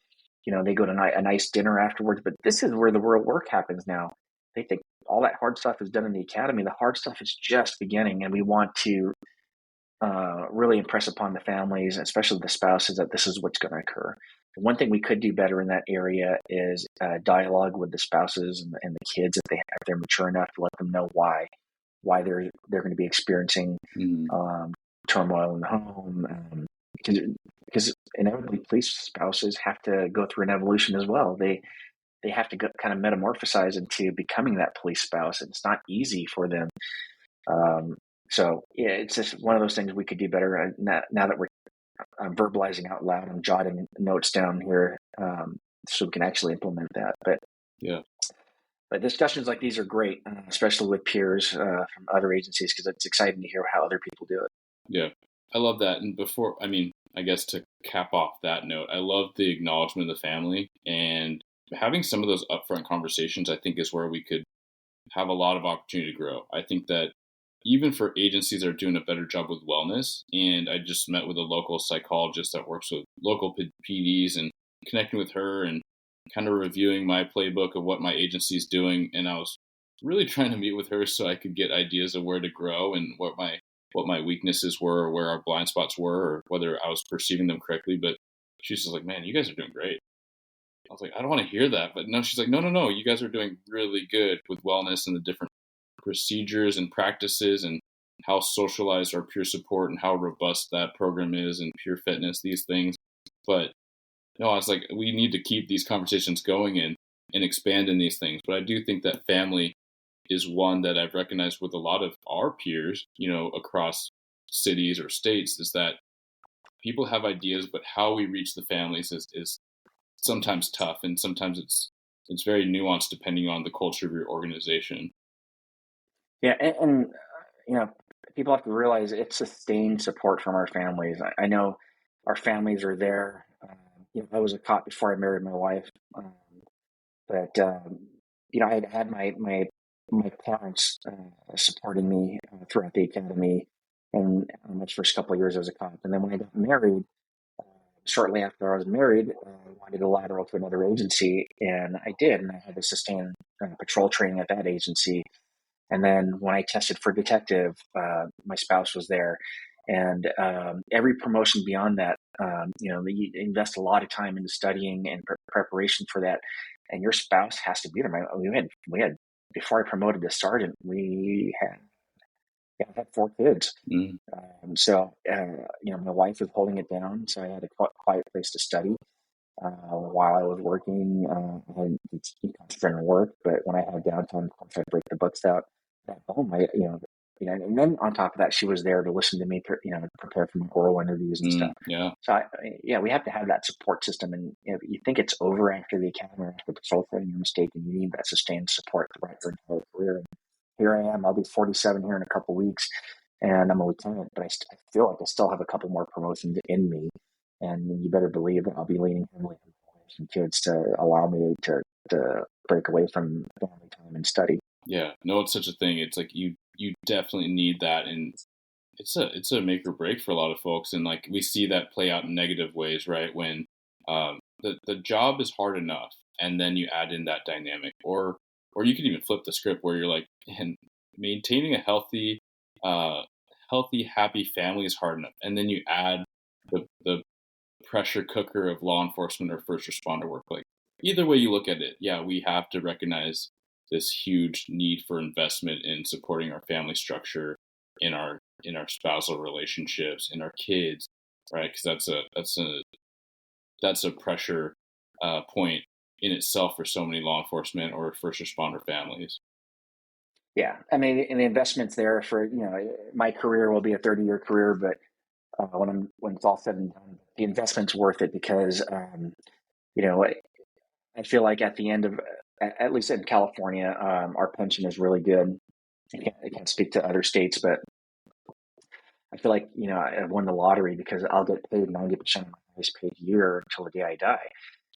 They go to a nice dinner afterwards, but this is where the real work happens now. They think all that hard stuff is done in the academy. The hard stuff is just beginning, and we want to really impress upon the families, especially the spouses, that this is what's going to occur. One thing we could do better in that area is dialogue with the spouses and the kids if they're mature enough to let them know why they're going to be experiencing turmoil in the home, because inevitably police spouses have to go through an evolution as well. They have to kind of metamorphosize into becoming that police spouse, and it's not easy for them. So yeah, it's just one of those things we could do better. Now that we're verbalizing out loud, I'm jotting notes down here so we can actually implement that. But discussions like these are great, especially with peers from other agencies, because it's exciting to hear how other people do it. Yeah, I love that. And I guess to cap off that note, I love the acknowledgement of the family, and having some of those upfront conversations, I think, is where we could have a lot of opportunity to grow. I think that even for agencies that are doing a better job with wellness, and I just met with a local psychologist that works with local PDs and connecting with her and kind of reviewing my playbook of what my agency is doing. And I was really trying to meet with her so I could get ideas of where to grow and what my weaknesses were, or where our blind spots were, or whether I was perceiving them correctly. But she's just like, man, you guys are doing great. I was like, I don't want to hear that. But no, she's like, no. You guys are doing really good with wellness and the different procedures and practices and how socialized our peer support and how robust that program is and peer fitness, these things. But no, I was like, we need to keep these conversations going and expand in these things. But I do think that family is one that I've recognized with a lot of our peers, across cities or states, is that people have ideas, but how we reach the families is sometimes tough, and sometimes it's very nuanced depending on the culture of your organization. Yeah, and people have to realize it's sustained support from our families. I know our families are there. I was a cop before I married my wife, but I had my parents supporting me throughout the academy and my first couple of years as a cop. And then when I got married, shortly after I was married, I wanted a lateral to another agency, and I did, and I had to sustain patrol training at that agency. And then when I tested for detective, my spouse was there. And every promotion beyond that, you invest a lot of time into studying and preparation for that. And your spouse has to be there. We had before I promoted to sergeant, we had 4 kids. Mm. My wife was holding it down, so I had a quiet place to study. While I was working, I had to concentrate on work, but when I had downtime, of course, I'd break the books out at home. And then on top of that, she was there to listen to me, prepare for my oral interviews and stuff. Yeah. So we have to have that support system. And if you think it's over after the academy or after patrol training, you're mistaken. You need that sustained support throughout your entire career. And here I am. I'll be 47 here in a couple of weeks, and I'm a lieutenant, but I feel like I still have a couple more promotions in me. And you better believe that I'll be leaning heavily on some kids to allow me to break away from family time and study. Yeah, no, it's such a thing. It's like you definitely need that, and it's a make or break for a lot of folks. And like we see that play out in negative ways, right? When the job is hard enough, and then you add in that dynamic, or you can even flip the script where you're like, and maintaining a healthy, happy family is hard enough, and then you add the pressure cooker of law enforcement or first responder work. Like either way you look at it, yeah, we have to recognize this huge need for investment in supporting our family structure, in our spousal relationships, in our kids, right? Because that's a pressure point in itself for so many law enforcement or first responder families. Yeah, I mean, and the investments there for my career will be a 30-year career, but when it's all said and done, the investment's worth it because I feel like at the end of, at least in California, our pension is really good. I can't speak to other states, but I feel like I won the lottery because I'll get paid 90% of my highest paid year until the day I die.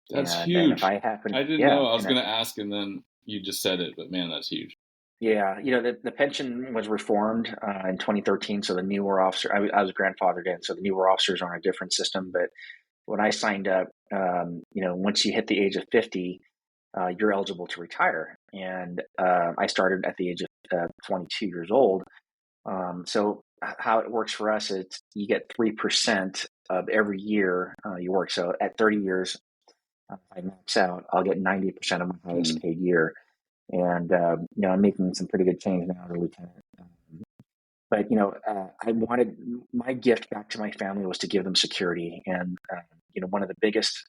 That's And if huge. I happen, I didn't know. I was going to ask, and then you just said it. But man, that's huge. Yeah, the pension was reformed in 2013. So the newer officer, I was grandfathered in, so the newer officers are on a different system. But when I signed up, once you hit the age of 50, you're eligible to retire. And I started at the age of 22 years old. So how it works for us is you get 3% of every year you work. So at 30 years, if I max out, I'll get 90% of my highest paid year. And I'm making some pretty good change now as a lieutenant. But I wanted my gift back to my family was to give them security. And one of the biggest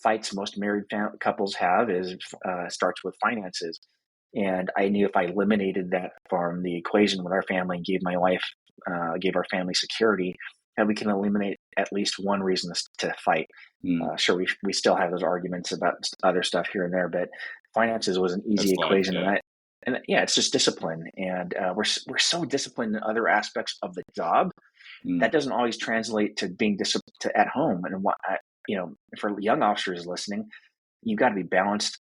fights most married couples have is starts with finances. And I knew if I eliminated that from the equation with our family and gave our family security, that we can eliminate at least one reason to fight. Sure, we still have those arguments about other stuff here and there, but finances was an easy equation. Yeah. And it's just discipline. And we're so disciplined in other aspects of the job that doesn't always translate to being disciplined at home. And for young officers listening, you've got to be balanced.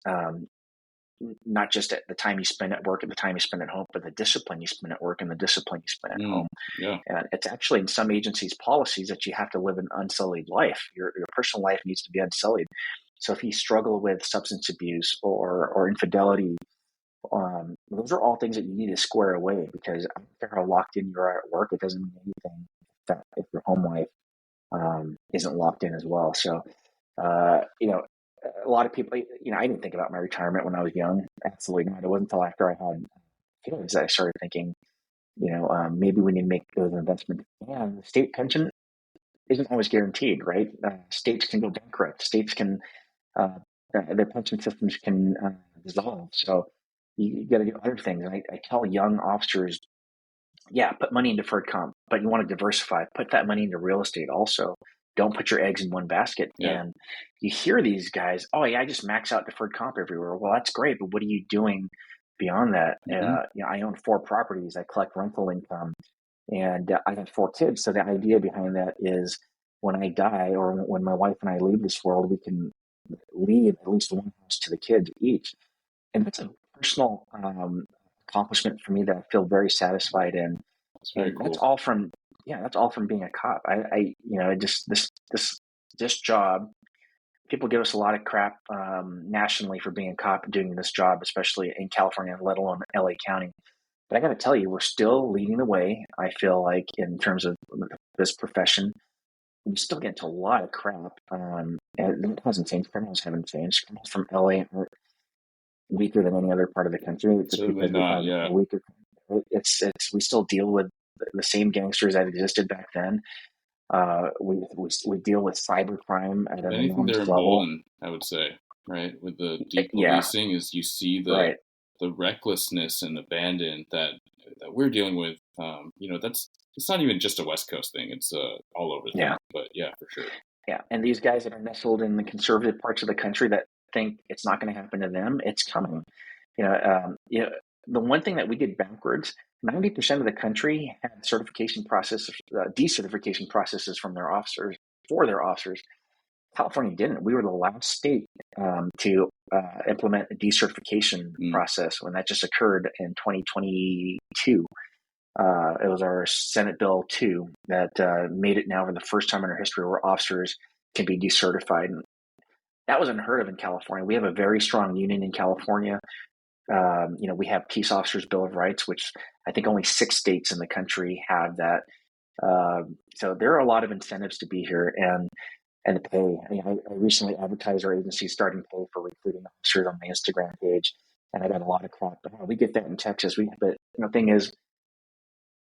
Not just at the time you spend at work and the time you spend at home, but the discipline you spend at work and the discipline you spend at home. Yeah. And it's actually in some agencies' policies that you have to live an unsullied life. Your personal life needs to be unsullied. So if you struggle with substance abuse or infidelity, those are all things that you need to square away, because I don't care how locked in you are at work, it doesn't mean anything if your home life isn't locked in as well. So, a lot of people, I didn't think about my retirement when I was young. Absolutely not. It wasn't until after I had kids that I started thinking, maybe we need to make those investments. And the state pension isn't always guaranteed, right? States can go bankrupt. States can, their pension systems can dissolve. So you got to do other things. I tell young officers, yeah, put money in deferred comp, but you want to diversify. Put that money into real estate also. Don't put your eggs in one basket. Yeah. And you hear these guys, oh yeah, I just max out deferred comp everywhere. Well, that's great, but what are you doing beyond that? I own 4 properties. I collect rental income, and I have 4 kids. So the idea behind that is when I die or when my wife and I leave this world, we can leave at least one house to the kids each. And that's a personal accomplishment for me that I feel very satisfied in. That's very And cool. that's all from being a cop. This job, people give us a lot of crap nationally for being a cop and doing this job, especially in California, let alone LA County. But I got to tell you, we're still leading the way. I feel like in terms of this profession, we still get into a lot of crap. And it hasn't changed. Criminals haven't changed. Criminals from LA are weaker than any other part of the country. Just Certainly because not. we have Yeah. a weaker. It's we still deal with the same gangsters that existed back then. We deal with cybercrime at If an anything, enormous they're level. emboldened, I would say, right? With the Yeah, depolicing, is you see right. the recklessness and abandon that we're dealing with. That's it's not even just a West Coast thing; it's all over thing. Yeah, But yeah, for sure. yeah. And these guys that are nestled in the conservative parts of the country that think it's not going to happen to them, it's coming. The one thing that we did backwards. 90% of the country had certification processes, decertification processes from their officers for their officers. California didn't. We were the last state to implement a decertification process when that just occurred in 2022. It was our Senate Bill 2 that made it now for the first time in our history where officers can be decertified. And that was unheard of in California. We have a very strong union in California. We have Peace Officers Bill of Rights, which I think only 6 states in the country have that. So there are a lot of incentives to be here, and the pay. I recently advertised our agency starting pay for recruiting officers on my Instagram page, and I got a lot of crap. We get that in Texas. But the thing is,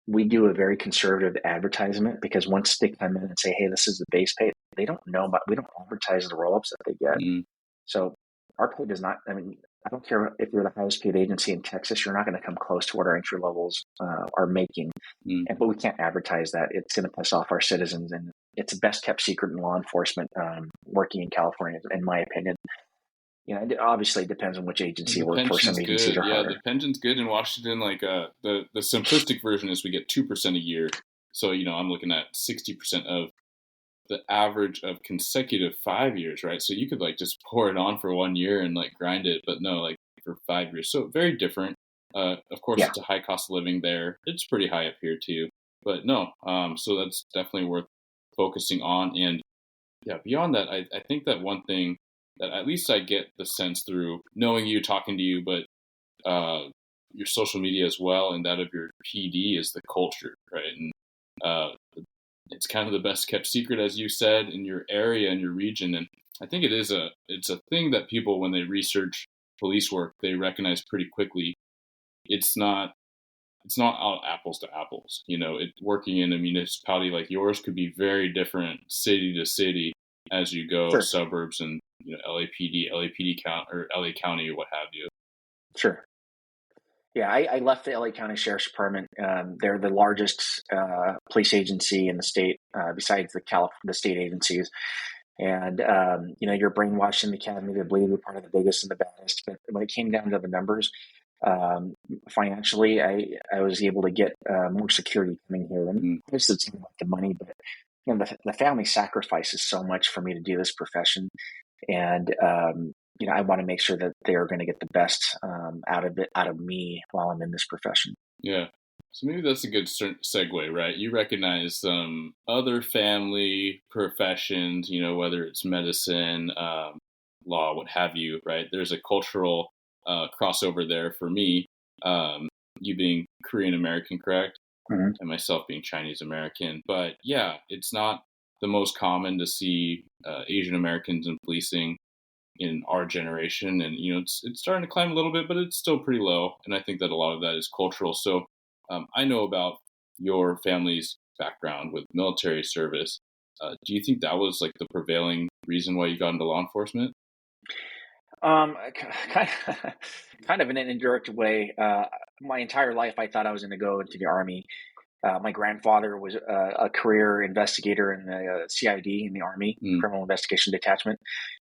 we do a very conservative advertisement because once they come in and say, "Hey, this is the base pay," they don't know about. We don't advertise the roll-ups that they get. So our pay does not. I mean, I don't care if you're the highest paid agency in Texas, you're not going to come close to what our entry levels are making. But we can't advertise that. It's going to piss off our citizens, and it's a best kept secret in law enforcement working in California, in my opinion. It obviously depends on which agency you work for. Some agencies are harder. The pension's good in Washington. Like the simplistic version is we get 2% a year. So I'm looking at 60% of the average of consecutive 5 years, right? So you could like just pour it on for 1 year and like grind it, but no, like for 5 years. So very different. Of course, It's a high cost of living there. It's pretty high up here too, but no. So that's definitely worth focusing on. And yeah, beyond that, I think that one thing that at least I get the sense through knowing you, talking to you, but your social media as well, and that of your PD is the culture, right? And it's kind of the best kept secret, as you said, in your area and your region. And I think it's a thing that people, when they research police work, they recognize pretty quickly. It's not all apples to apples. Working in a municipality like yours could be very different city to city as you go, Sure. suburbs and LAPD count or LA County or what have you. Sure. Yeah, I left the LA County Sheriff's Department. They're the largest police agency in the state, besides the state agencies. And you're brainwashed in the academy to believe you're part of the biggest and the baddest. But when it came down to the numbers, financially, I was able to get more security coming here. And obviously, it's not about the money, but the family sacrifices so much for me to do this profession, and I want to make sure that they are going to get the best out of me while I'm in this profession. Yeah. So maybe that's a good segue, right? You recognize some other family professions, whether it's medicine, law, what have you, right? There's a cultural crossover there for me. You being Korean American, correct? Mm-hmm. And myself being Chinese American. But yeah, it's not the most common to see Asian Americans in policing. in our generation, and it's starting to climb a little bit, but it's still pretty low. And I think that a lot of that is cultural. So I know about your family's background with military service. Do you think that was like the prevailing reason why you got into law enforcement? Kind of in an indirect way. My entire life, I thought I was going to go into the Army. My grandfather was a career investigator in the CID in the Army, Criminal Investigation Detachment.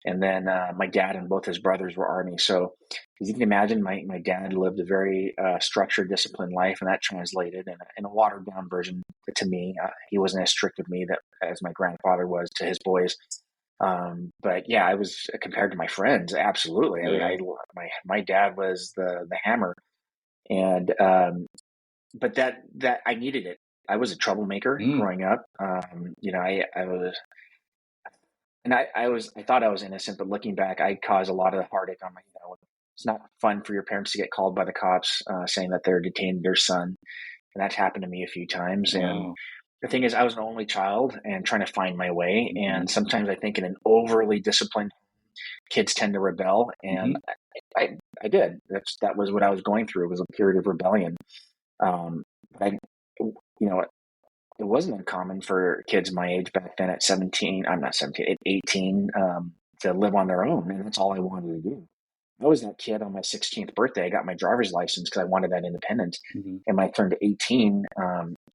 And then my dad and both his brothers were Army. So as you can imagine, my dad lived a very structured, disciplined life, and that translated in a watered down version to me. He wasn't as strict with me as my grandfather was to his boys. But yeah, I was compared to my friends. Absolutely. Yeah. I mean, my dad was the hammer, and but that I needed it. I was a troublemaker growing up. I was, and I thought I was innocent, but looking back, I caused a lot of heartache on my. It's not fun for your parents to get called by the cops saying that they're detaining their son, and that's happened to me a few times. Wow. And the thing is, I was an only child and trying to find my way. And sometimes I think in an overly disciplined, kids tend to rebel, and I did. That was what I was going through. It was a period of rebellion. But it wasn't uncommon for kids my age back then at 17. I'm not 17, at 18, to live on their own, and that's all I wanted to do. I was that kid on my 16th birthday. I got my driver's license because I wanted that independence. And when I turned 18,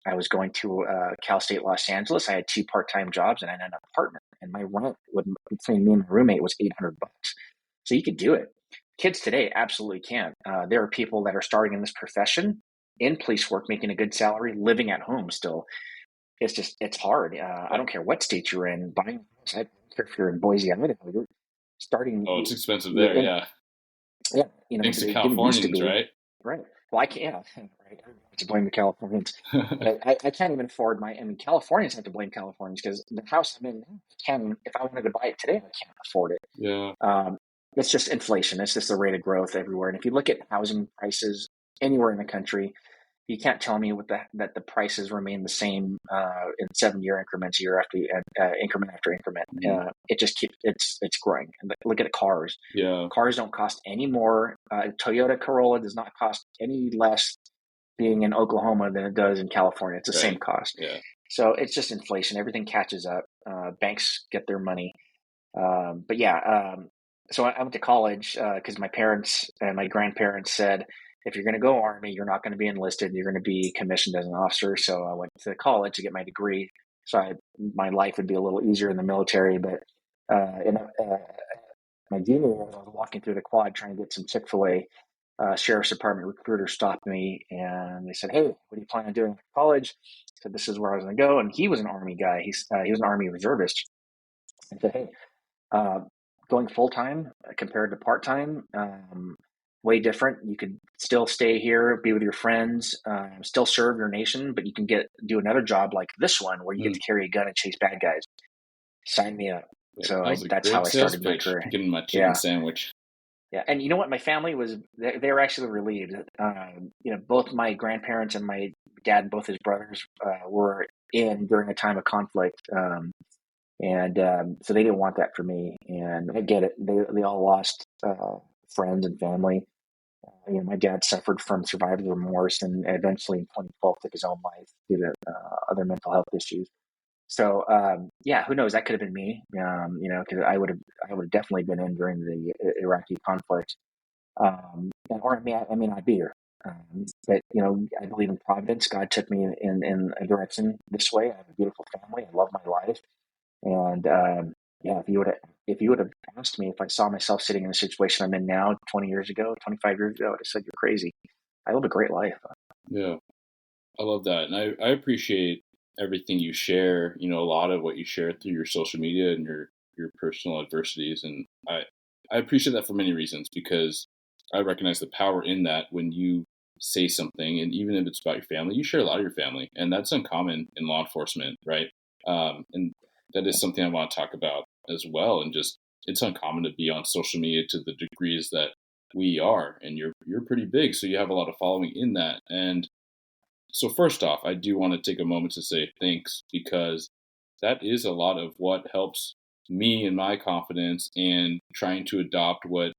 I was going to Cal State Los Angeles. I had 2 part-time jobs and I had an apartment. And my rent between me and my roommate was $800. So you could do it. Kids today absolutely can. There are people that are starting in this profession in police work, making a good salary, living at home still. It's hard. I don't care what state you're in. I don't care if you're in Boise, Idaho. You're starting. Oh, it's expensive there. Yeah. Yeah, thanks to Californians, right? Right. Well, I can't. Right. To blame the Californians, but I can't even afford Californians have to blame Californians because the house I'm in, if I wanted to buy it today, I can't afford it. Yeah. It's just inflation. It's just the rate of growth everywhere. And if you look at housing prices anywhere in the country, you can't tell me that the prices remain the same in 7-year increments, year after increment after increment. It just it's growing. And look at cars. Yeah, cars don't cost any more. Toyota Corolla does not cost any less being in Oklahoma than it does in California. It's the same cost. Yeah. So it's just inflation. Everything catches up. Banks get their money. But yeah, so I went to college because my parents and my grandparents said, if you're going to go Army, you're not going to be enlisted. You're going to be commissioned as an officer. So I went to college to get my degree. So my life would be a little easier in the military. But my junior year, I was walking through the quad trying to get some Chick-fil-A. Sheriff's Department recruiter stopped me and they said, "Hey, what do you plan on doing in college?" I said, "This is where I was going to go." And he was an Army guy. He was an Army reservist. I said, "Hey, going full-time compared to part-time, way different. You could still stay here, be with your friends, still serve your nation, but you can do another job like this one where you get to carry a gun and chase bad guys. Sign me up." So that's how I started my career. Getting my chicken sandwich. Yeah, and you know what? My family they were actually relieved. Both my grandparents and my dad and both his brothers were in during a time of conflict. So they didn't want that for me, and I get it. They all lost friends and family. My dad suffered from survivor's remorse, and eventually in 2012 took his own life due to other mental health issues. So who knows? That could have been me. Because I would have definitely been in during the Iraqi conflict, or I may not be here. But I believe in providence. God took me in a direction this way. I have a beautiful family. I love my life. And if you would have asked me if I saw myself sitting in the situation I'm in now 20 years ago, 25 years ago, I would have said, "You're crazy." I live a great life. Yeah, I love that. And I appreciate everything you share, a lot of what you share through your social media and your personal adversities. And I appreciate that for many reasons, because I recognize the power in that when you say something, and even if it's about your family, you share a lot of your family, and that's uncommon in law enforcement, right? And that is something I want to talk about as well. And just, it's uncommon to be on social media to the degrees that we are, and you're pretty big, so you have a lot of following in that. And so first off, I do want to take a moment to say thanks, because that is a lot of what helps me and my confidence and trying to adopt what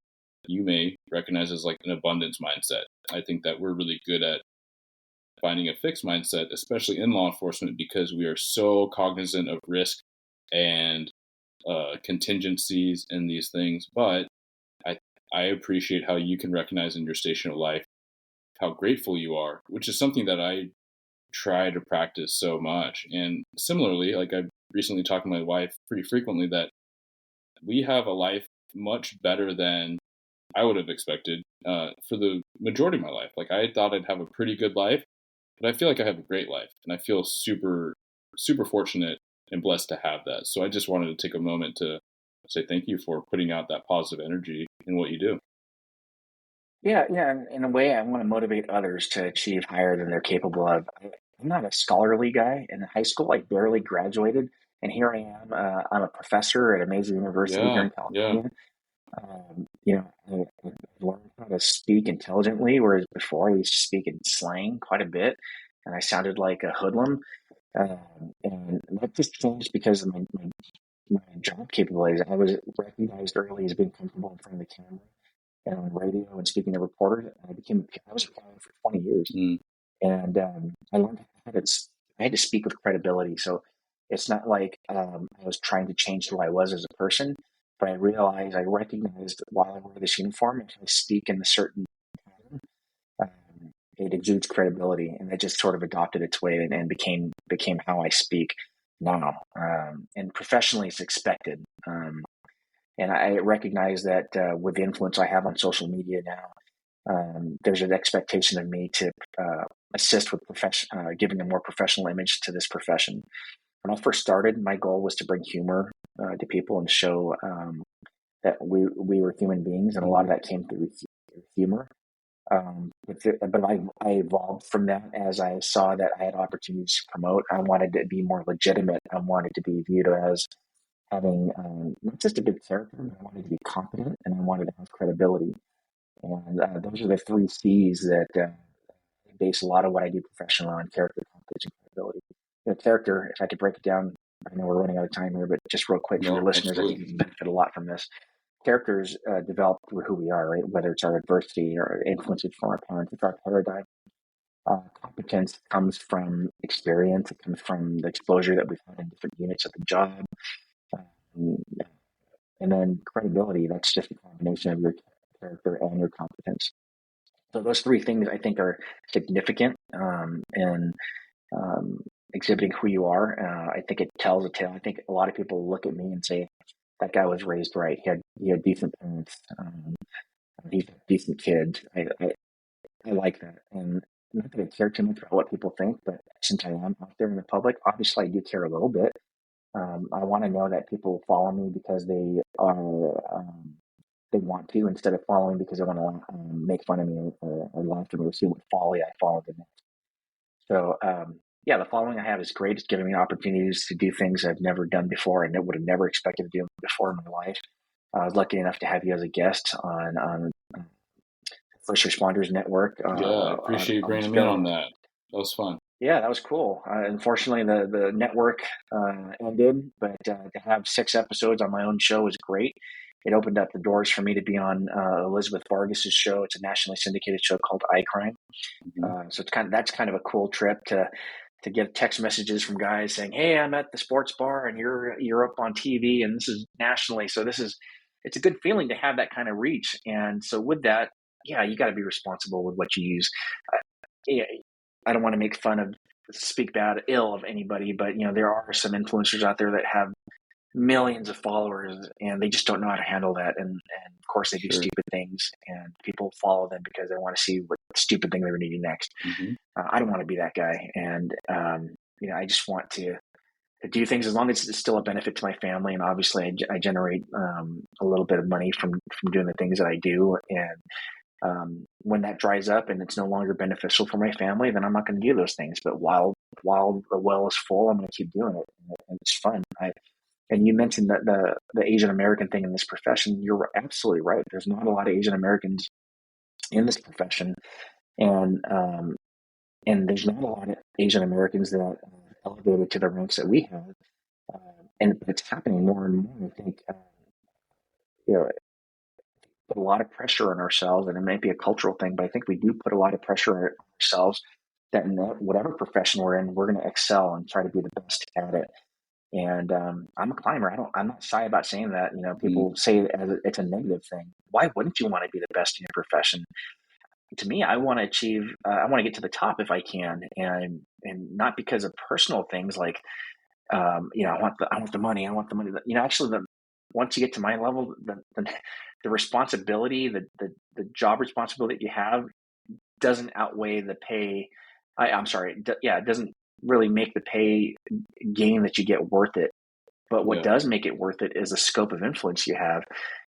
you may recognize as like an abundance mindset. I think that we're really good at finding a fixed mindset, especially in law enforcement, because we are so cognizant of risk and contingencies and these things. But I I appreciate how you can recognize in your station of life how grateful you are, which is something that I try to practice so much. And similarly, like I've recently talked to my wife pretty frequently that we have a life much better than I would have expected for the majority of my life. Like I thought I'd have a pretty good life, but I feel like I have a great life, and I feel super fortunate and blessed to have that. So I just wanted to take a moment to say thank you for putting out that positive energy in what you do. Yeah, yeah. In a way, I want to motivate others to achieve higher than they're capable of. I'm not a scholarly guy. In high school, I barely graduated, and here I am. I'm a professor at a major university here Yeah, in yeah. California. I've learned how to speak intelligently, whereas before I used to speak in slang quite a bit, and I sounded like a hoodlum. And that just changed because of my job capabilities. I was recognized early as being comfortable in front of the camera and on radio and speaking to reporters. I was a piano for 20 years, Mm, and I learned I had to speak with credibility. So it's not like I was trying to change who I was as a person, but I recognized while I wear this uniform, if I speak in a certain pattern, it exudes credibility, and it just sort of adopted its way and became how I speak now. And professionally, it's expected. And I recognize that with the influence I have on social media now, there's an expectation of me to assist with giving a more professional image to this profession. When I first started, my goal was to bring humor to people and show that we were human beings, and a lot of mhm. that came through humor. But I evolved from that as I saw that I had opportunities to promote. I wanted to be more legitimate. I wanted to be viewed as having not just a good character, but I wanted to be competent and I wanted to have credibility. And those are the three C's that I base a lot of what I do professionally on: character, competence, and credibility. Character, if I could break it down, I know we're running out of time here, but just real quick for your No, listeners, I think absolutely. you can benefit a lot from this. Characters develop through who we are, right? Whether it's our adversity or influences from our parents, it's our paradigm. Competence comes from experience. It comes from the exposure that we've had in different units of the job. Um, and then credibility, that's just a combination of your character and your competence. So those three things I think are significant in exhibiting who you are. I think it tells a tale. I think a lot of people look at me and say, that guy was raised right. He had decent parents. He's a decent kid. I like that. And not that I care too much about what people think, but since I am out there in the public, obviously I do care a little bit. I want to know that people follow me because they want to, instead of following because they want to make fun of me or laugh at me or see what folly I followed in. So yeah, the following I have is great. It's giving me opportunities to do things I've never done before and would have never expected to do before in my life. I was lucky enough to have you as a guest on First Responders Network Yeah, I appreciate you on the bringing me in show. on that. That was fun. Yeah, that was cool. Unfortunately, the network ended, but to have 6 episodes on my own show was great. It opened up the doors for me to be on Elizabeth Vargas's show. It's a nationally syndicated show called iCrime. Hmm. So that's kind of a cool trip to get text messages from guys saying, "Hey, I'm at the sports bar, and you're up on TV, and this is nationally." So it's a good feeling to have that kind of reach. And so with that, yeah, you got to be responsible with what you use. Yeah, I don't want to make fun of, speak ill of anybody, but there are some influencers out there that have millions of followers and they just don't know how to handle that. And of course they do Sure. stupid things and people follow them because they want to see what stupid thing they're going to do next. Hmm. I don't want to be that guy. And, I just want to do things as long as it's still a benefit to my family. And obviously I generate a little bit of money from doing the things that I do. And when that dries up and it's no longer beneficial for my family, then I'm not going to do those things. But while the well is full, I'm going to keep doing it, and it's fun. And you mentioned that the Asian American thing in this profession. You're absolutely right. There's not a lot of Asian Americans in this profession, and and there's not a lot of Asian Americans that elevated to the ranks that we have. and it's happening more and more. I think, you know, put a lot of pressure on ourselves, and it might be a cultural thing, but I think we do put a lot of pressure on ourselves that in whatever profession we're in, we're going to excel and try to be the best at it. And I'm a climber. I'm not shy about saying that. People say it's a negative thing. Why wouldn't you want to be the best in your profession? To me, I want to achieve. I want to get to the top if I can, and not because of personal things like, I want the money. I want the money. Actually, once you get to my level, the responsibility, the job responsibility that you have doesn't outweigh the pay. I'm sorry. It doesn't really make the pay gain that you get worth it. But what does make it worth it is the scope of influence you have.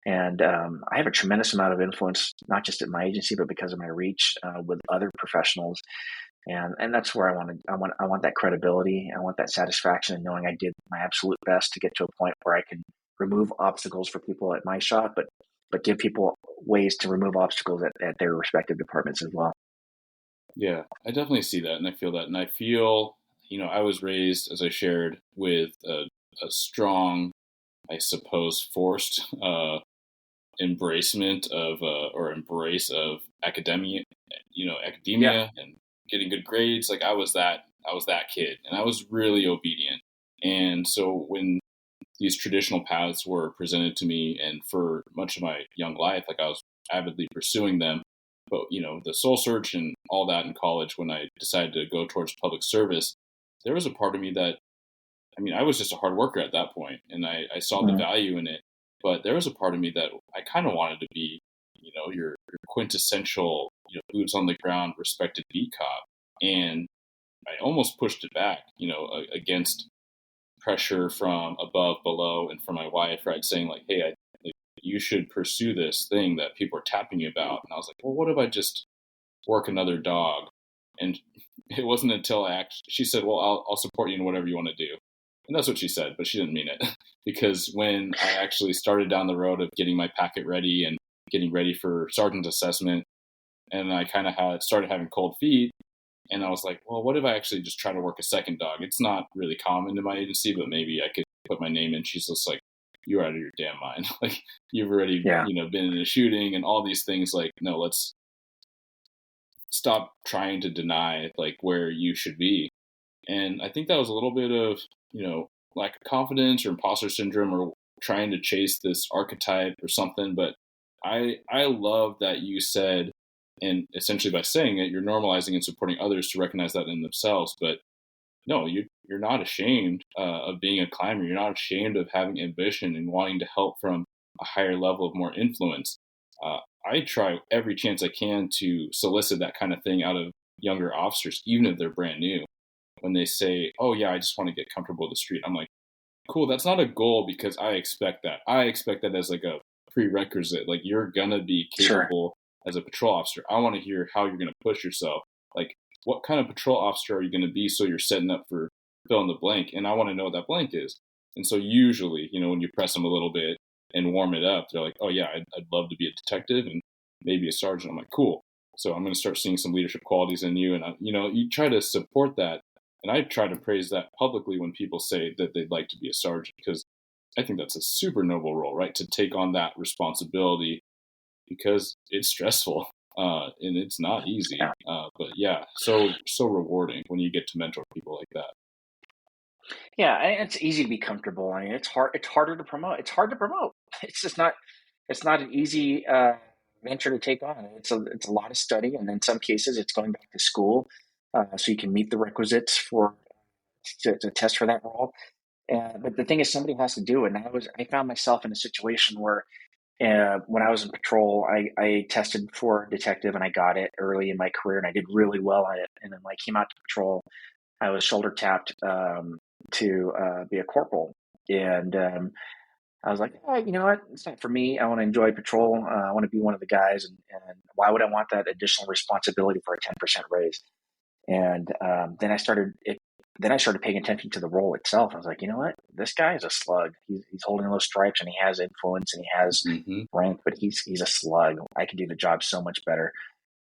And I have a tremendous amount of influence, not just at my agency, but because of my reach with other professionals. And that's where I want that credibility. I want that satisfaction in knowing I did my absolute best to get to a point where I can remove obstacles for people at my shop, but give people ways to remove obstacles at their respective departments as well. Yeah, I definitely see that, and I feel that, and I feel, I was raised, as I shared, with a strong, I suppose, forced embrace of academia, and getting good grades. Like I was that kid, and I was really obedient. And so when these traditional paths were presented to me, and for much of my young life, like I was avidly pursuing them. But, the soul search and all that in college, when I decided to go towards public service, there was a part of me that, I was just a hard worker at that point, and I saw the value in it. But there was a part of me that I kind of wanted to be, your quintessential, boots on the ground, respected beat cop. And I almost pushed it back, against pressure from above, below, and from my wife, right, saying like, hey, you should pursue this thing that people are tapping you about. And I was like, well, what if I just work another dog? And it wasn't until she said, well, I'll support you in whatever you want to do. And that's what she said, but she didn't mean it. Because when I actually started down the road of getting my packet ready and getting ready for sergeant's assessment, and I kind of started having cold feet, and I was like, well, what if I actually just try to work a second dog? It's not really common in my agency, but maybe I could put my name in. She's just like, you're out of your damn mind. Like, you've already, been in a shooting and all these things. Like, no, let's stop trying to deny like where you should be. And I think that was a little bit of, lack of confidence or imposter syndrome, or trying to chase this archetype or something. But I love that you said, and essentially by saying it, you're normalizing and supporting others to recognize that in themselves. But no, you're not ashamed of being a climber. You're not ashamed of having ambition and wanting to help from a higher level of more influence. I try every chance I can to solicit that kind of thing out of younger officers, even if they're brand new. When they say, oh yeah, I just want to get comfortable with the street, I'm like, cool, that's not a goal, because I expect that. I expect that as like a prerequisite. Like, you're gonna be capable as a patrol officer. I want to hear how you're gonna push yourself. Like, what kind of patrol officer are you gonna be, so you're setting up for fill in the blank? And I want to know what that blank is. And so usually, when you press them a little bit and warm it up, they're like, oh yeah, I'd love to be a detective and maybe a sergeant. I'm like, cool. So I'm going to start seeing some leadership qualities in you. And, you try to support that. And I try to praise that publicly when people say that they'd like to be a sergeant, because I think that's a super noble role, right? To take on that responsibility, because it's stressful and it's not easy. But yeah, so rewarding when you get to mentor people like that. Yeah, it's easy to be comfortable. I mean, it's hard. It's harder to promote. It's hard to promote. It's just not. It's not an easy venture to take on. It's a lot of study, and in some cases, it's going back to school so you can meet the requisites to test for that role. But the thing is, somebody has to do it. And I found myself in a situation where when I was in patrol, I tested for detective and I got it early in my career, and I did really well at it. And then when I came out to patrol, I was shoulder tapped to be a corporal. And I was like, oh, you know what? It's not for me. I want to enjoy patrol. I want to be one of the guys. And why would I want that additional responsibility for a 10% raise? And then I started paying attention to the role itself. I was like, you know what? This guy is a slug. He's holding those stripes, and he has influence, and he has rank, but he's a slug. I can do the job so much better.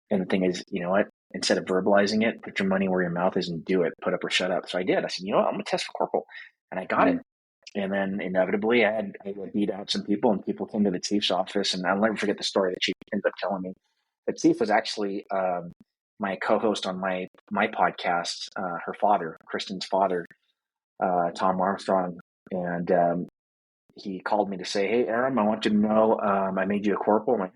And the thing is, you know what? Instead of verbalizing it, put your money where your mouth is and do it. Put up or shut up. So I did. I said, you know what? I'm going to test for corporal. And I got it. And then inevitably, I would beat out some people, and people came to the chief's office, and I'll never forget the story the chief ended up telling me. The chief was actually my co-host on my podcast. Her father, Kristen's father, Tom Armstrong, and he called me to say, "Hey, Aram, I want you to know I made you a corporal." I'm like,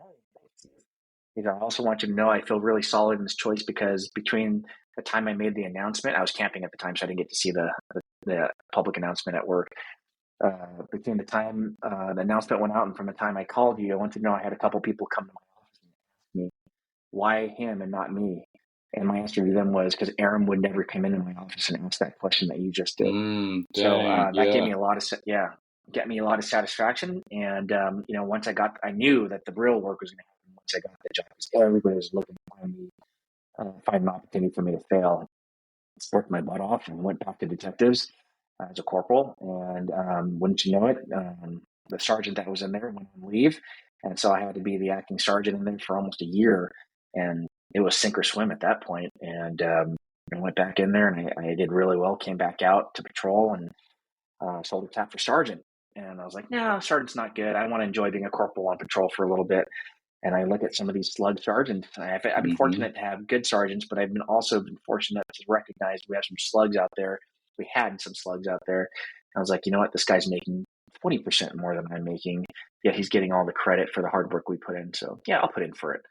I also want you to know I feel really solid in this choice because between the time I made the announcement, I was camping at the time, so I didn't get to see the public announcement at work. Between the time the announcement went out and from the time I called you, I want to know I had a couple people come to my office and ask me, why him and not me? And my answer to them was because Aram would never come into my office and ask that question that you just did. So that gave me a lot of, get me a lot of satisfaction. And, once I knew that the real work was going to happen once I got the job. Everybody was looking to find an opportunity for me to fail. I worked my butt off and went back to detectives as a corporal. And wouldn't you know it, the sergeant that was in there went on leave. And so I had to be the acting sergeant in there for almost a year. And it was sink or swim at that point. And I went back in there and I did really well, came back out to patrol and sold a tap for sergeant. And I was like, no, sergeant's not good. I want to enjoy being a corporal on patrol for a little bit. And I look at some of these slug sergeants. I've been fortunate to have good sergeants, but I've also been fortunate to recognize we have some slugs out there. We had some slugs out there. I was like, you know what? This guy's making 20% more than I'm making, yet he's getting all the credit for the hard work we put in. So yeah, I'll put in for it.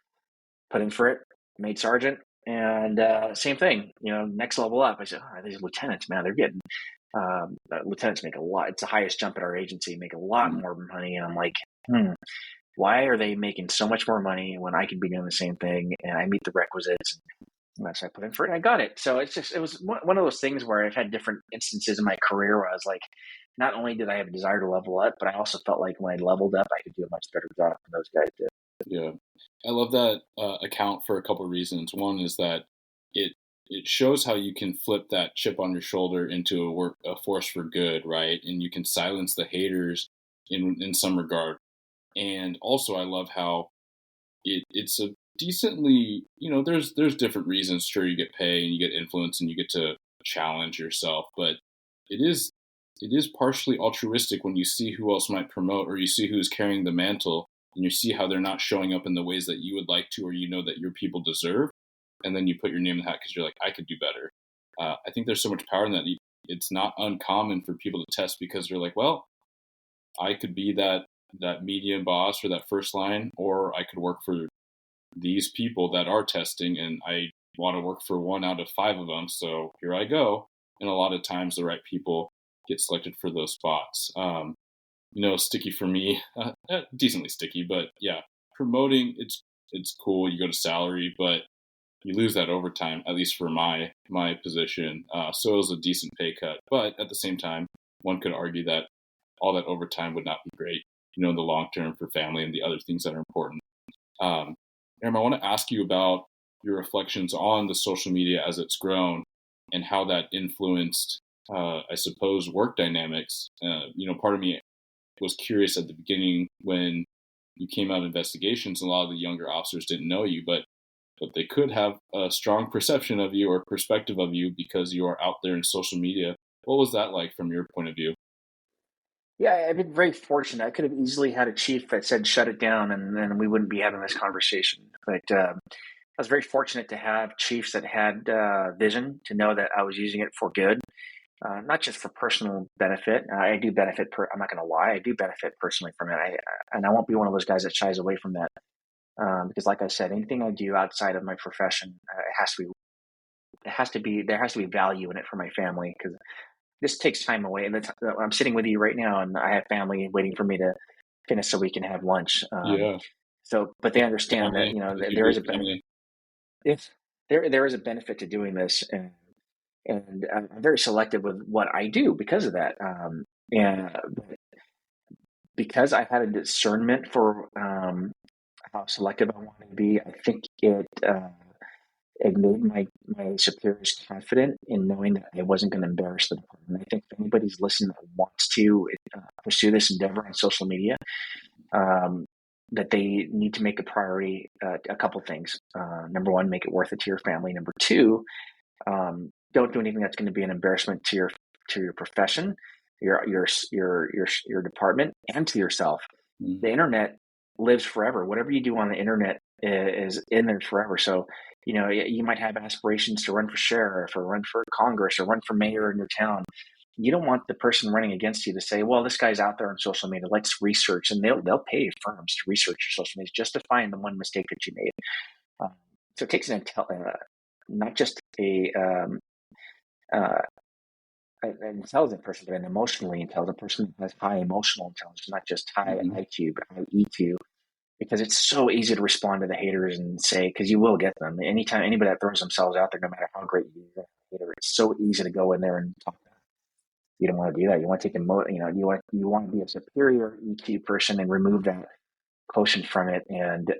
Made sergeant, and same thing. Next level up. I said, these lieutenants, man, they're getting. Lieutenants make a lot. It's the highest jump at our agency. Make a lot more money, and I'm like, why are they making so much more money when I could be doing the same thing and I meet the requisites? And so I put in for it and I got it. So it was one of those things where I've had different instances in my career where I was like, not only did I have a desire to level up, but I also felt like when I leveled up, I could do a much better job than those guys did. Yeah. I love that account for a couple of reasons. One is that it shows how you can flip that chip on your shoulder into a force for good, right? And you can silence the haters in some regard. And also, I love how it's a decently, there's different reasons. Sure, you get pay and you get influence and you get to challenge yourself, but it is partially altruistic when you see who else might promote or you see who's carrying the mantle and you see how they're not showing up in the ways that you would like to or that your people deserve, and then you put your name in the hat because you're like, I could do better. I think there's so much power in that. It's not uncommon for people to test because they're like, well, I could be that medium boss or that first line, or I could work for these people that are testing, and I want to work for 1 out of 5 of them. So here I go. And a lot of times the right people get selected for those spots. Sticky for me, decently sticky, but yeah, promoting, it's cool. You go to salary, but you lose that overtime, at least for my position. So it was a decent pay cut. But at the same time, one could argue that all that overtime would not be great, in the long term for family and the other things that are important. Aram, I want to ask you about your reflections on the social media as it's grown and how that influenced, I suppose, work dynamics. Part of me was curious at the beginning when you came out of investigations, and a lot of the younger officers didn't know you, but they could have a strong perception of you or perspective of you because you are out there in social media. What was that like from your point of view? Yeah, I've been very fortunate. I could have easily had a chief that said, shut it down, and then we wouldn't be having this conversation. But I was very fortunate to have chiefs that had vision to know that I was using it for good, not just for personal benefit. I do benefit, I'm not going to lie, I do benefit personally from it. And I won't be one of those guys that shies away from that. Because like I said, anything I do outside of my profession, there has to be value in it for my family, because this takes time away. And I'm sitting with you right now, and I have family waiting for me to finish so we can have lunch. Yeah. But they understand that there is a benefit. If there is a benefit to doing this, and I'm very selective with what I do because of that. And because I had a discernment for how selective I wanted to be, I think it made my superiors confident in knowing that I wasn't going to embarrass the department. I think if anybody's listening that wants to pursue this endeavor on social media, that they need to make a priority a couple things. Number one, make it worth it to your family. Number two, don't do anything that's going to be an embarrassment to your profession. your department and to yourself. The internet lives forever. Whatever you do on the internet is in there forever. So, you might have aspirations to run for sheriff or run for Congress or run for mayor in your town. You don't want the person running against you to say, well, this guy's out there on social media, let's research. And they'll pay firms to research your social media just to find the one mistake that you made. So it takes not just an intelligent person, but an emotionally intelligent person that has high emotional intelligence, not just high IQ, but high EQ. Because it's so easy to respond to the haters and say, because you will get them. Anytime anybody that throws themselves out there, no matter how great you are, it's so easy to go in there and talk. You don't want to do that. You want to take you want to be a superior EQ person and remove that quotient from it, and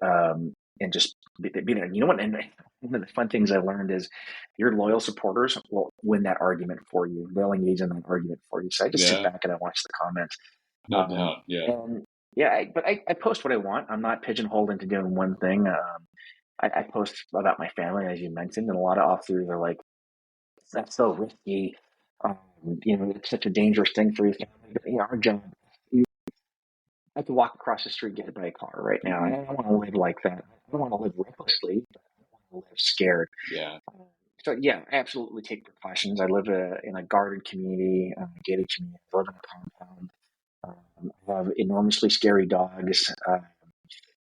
just be there. You know what? And one of the fun things I learned is your loyal supporters will win that argument for you. They'll engage in that argument for you. So I just sit back and I watch the comments. No doubt. Yeah. And but I post what I want. I'm not pigeonholed into doing one thing. I post about my family, as you mentioned, and a lot of officers are like, that's so risky. It's such a dangerous thing for your family. But, our job, I could walk across the street, get hit by a car right now. I don't want to live like that. I don't want to live recklessly, but I don't want to live scared. Yeah. So I absolutely take precautions. I live in a guarded community, a gated community. I live in a compound. I have enormously scary dogs,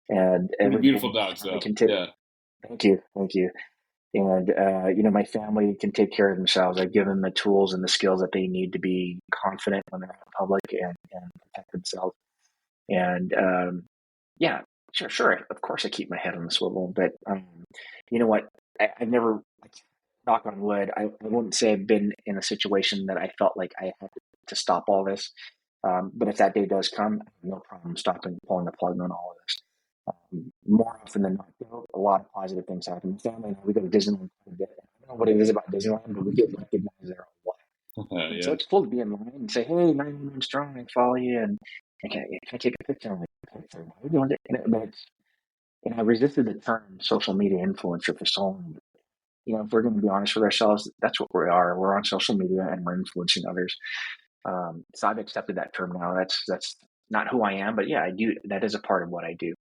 and beautiful dogs, though. Yeah. Thank you. And my family can take care of themselves. I've given them the tools and the skills that they need to be confident when they're out in public and protect themselves. And sure. Of course, I keep my head on the swivel. But you know what? I've never, knock on wood, I wouldn't say I've been in a situation that I felt like I had to stop all this. But if that day does come, I have no problem stopping, pulling the plug on all of this. More often than not, though, a lot of positive things happen. My family and I, we go to Disneyland quite a bit. I don't know what it is about Disneyland, but we get recognized there a lot. So it's cool to be in line and say, hey, 911 strong, I follow you, and can I take a picture? I'm like, why are we doing it? And I resisted the term social media influencer for so long. If we're going to be honest with ourselves, that's what we are. We're on social media and we're influencing others. So I've accepted that term now. That's not who I am, but yeah, I do. That is a part of what I do.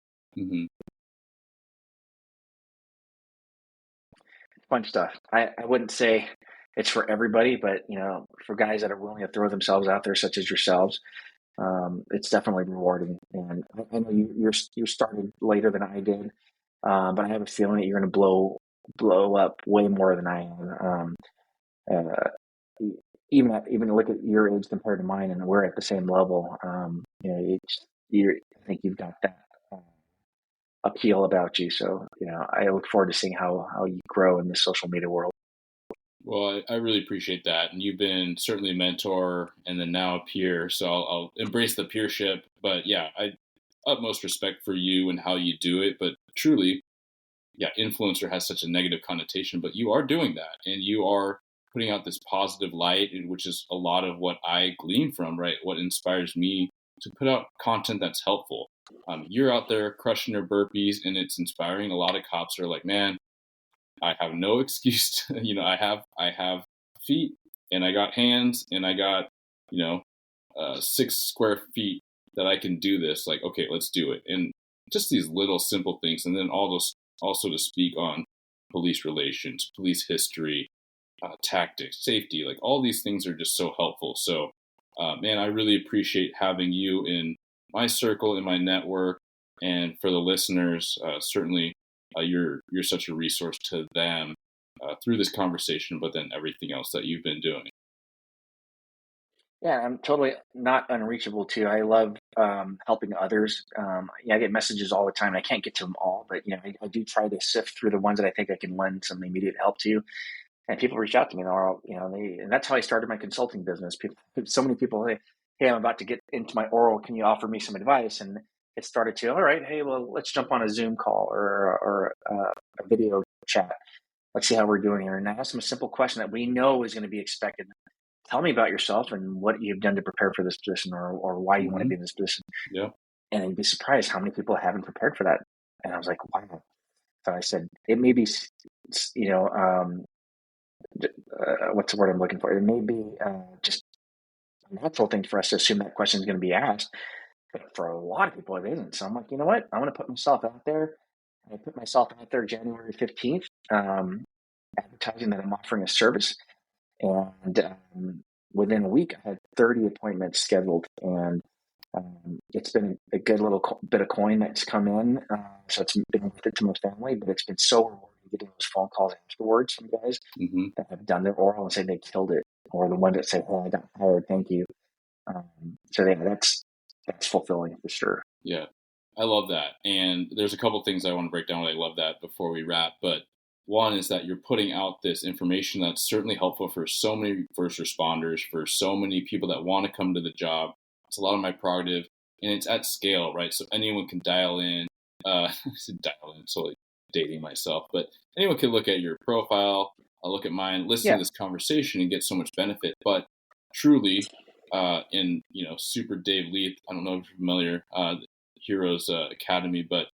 Fun stuff. I wouldn't say it's for everybody, but for guys that are willing to throw themselves out there, such as yourselves, it's definitely rewarding. And I know you started later than I did, but I have a feeling that you're going to blow up way more than I am. Even look at your age compared to mine, and we're at the same level. I think you've got that appeal about you. So, I look forward to seeing how you grow in the social media world. Well, I really appreciate that. And you've been certainly a mentor and then now a peer. So I'll embrace the peership. But yeah, I utmost respect for you and how you do it. But truly, influencer has such a negative connotation, but you are doing that. And you are putting out this positive light, which is a lot of what I glean from, right? What inspires me to put out content that's helpful. You're out there crushing your burpees and it's inspiring. A lot of cops are like, man, I have no excuse to, I have feet and I got hands and I got, 6 square feet that I can do this. Like, okay, let's do it. And just these little simple things. And then also to speak on police relations, police history, tactics, safety, like all these things are just so helpful. So, man, I really appreciate having you in my circle, in my network. And for the listeners, certainly, you're such a resource to them through this conversation, but then everything else that you've been doing. Yeah, I'm totally not unreachable too. I love helping others. I get messages all the time. I can't get to them all, but I do try to sift through the ones that I think I can lend some immediate help to. And people reach out to me, and that's how I started my consulting business. So many people say, hey, I'm about to get into my oral. Can you offer me some advice? And it started to, all right, hey, well, let's jump on a Zoom call or a video chat. Let's see how we're doing here. And I ask them a simple question that we know is going to be expected. Tell me about yourself and what you've done to prepare for this position or why you want to be in this position. Yeah. And you'd be surprised how many people haven't prepared for that. And I was like, wow. So I said, it may be, what's the word I'm looking for? It may be just natural thing for us to assume that question is going to be asked. But for a lot of people, it isn't. So I'm like, you know what? I want to put myself out there. I put myself out there January 15th, advertising that I'm offering a service. And within a week, I had 30 appointments scheduled. And it's been a good little bit of coin that's come in. So it's been worth it to my family, but it's been so rewarding getting those phone calls afterwards from guys that have done their oral and say they killed it, or the one that said, "Oh, I got hired, thank you." So yeah, that's fulfilling for sure. Yeah, I love that. And there's a couple things I want to break down. I love that before we wrap. But one is that you're putting out this information that's certainly helpful for so many first responders, for so many people that want to come to the job. It's a lot of my prerogative, and it's at scale, right? So anyone can dial in. So like dating myself, but anyone can look at your profile. I'll look at mine, listen to this conversation, and get so much benefit. But truly, in Super Dave Leith, I don't know if you're familiar, Heroes Academy, but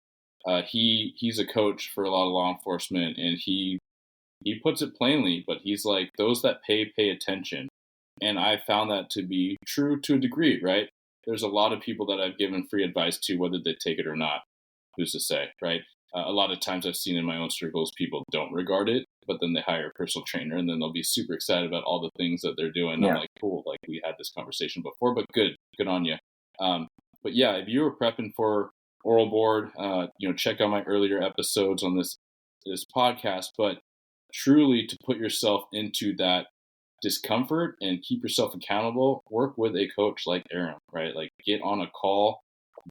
he's a coach for a lot of law enforcement, and he puts it plainly. But he's like, those that pay attention, and I found that to be true to a degree, right? There's a lot of people that I've given free advice to, whether they take it or not. Who's to say, right? A lot of times I've seen in my own circles, people don't regard it, but then they hire a personal trainer, and then they'll be super excited about all the things that they're doing. Yeah. I'm like, cool, like we had this conversation before, but good on you. But yeah, if you were prepping for oral board, check out my earlier episodes on this podcast. But truly, to put yourself into that discomfort and keep yourself accountable, work with a coach like Aram, right? Like get on a call,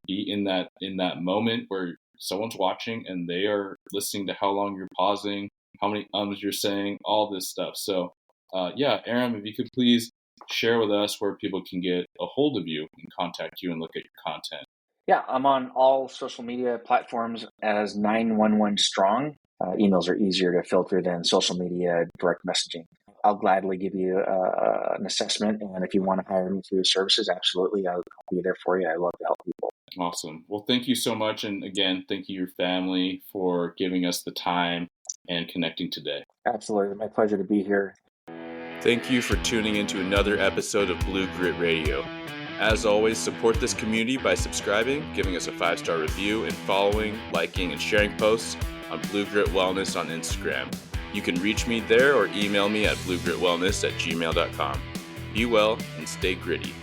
be in that moment where someone's watching and they are listening to how long you're pausing, how many ums you're saying, all this stuff. So Aram, if you could please share with us where people can get a hold of you and contact you and look at your content. Yeah, I'm on all social media platforms as 911 Strong. Emails are easier to filter than social media direct messaging. I'll gladly give you an assessment, and if you want to hire me through services, absolutely, I'll be there for you. I love to help people. Awesome. Well, thank you so much, and again, thank you, your family, for giving us the time and connecting today. Absolutely. My pleasure to be here. Thank you for tuning into another episode of Blue Grit Radio. As always, support this community by subscribing, giving us a 5-star review, and following, liking, and sharing posts on Blue Grit Wellness on Instagram. You can reach me there or email me at bluegritwellness@gmail.com. Be well and stay gritty.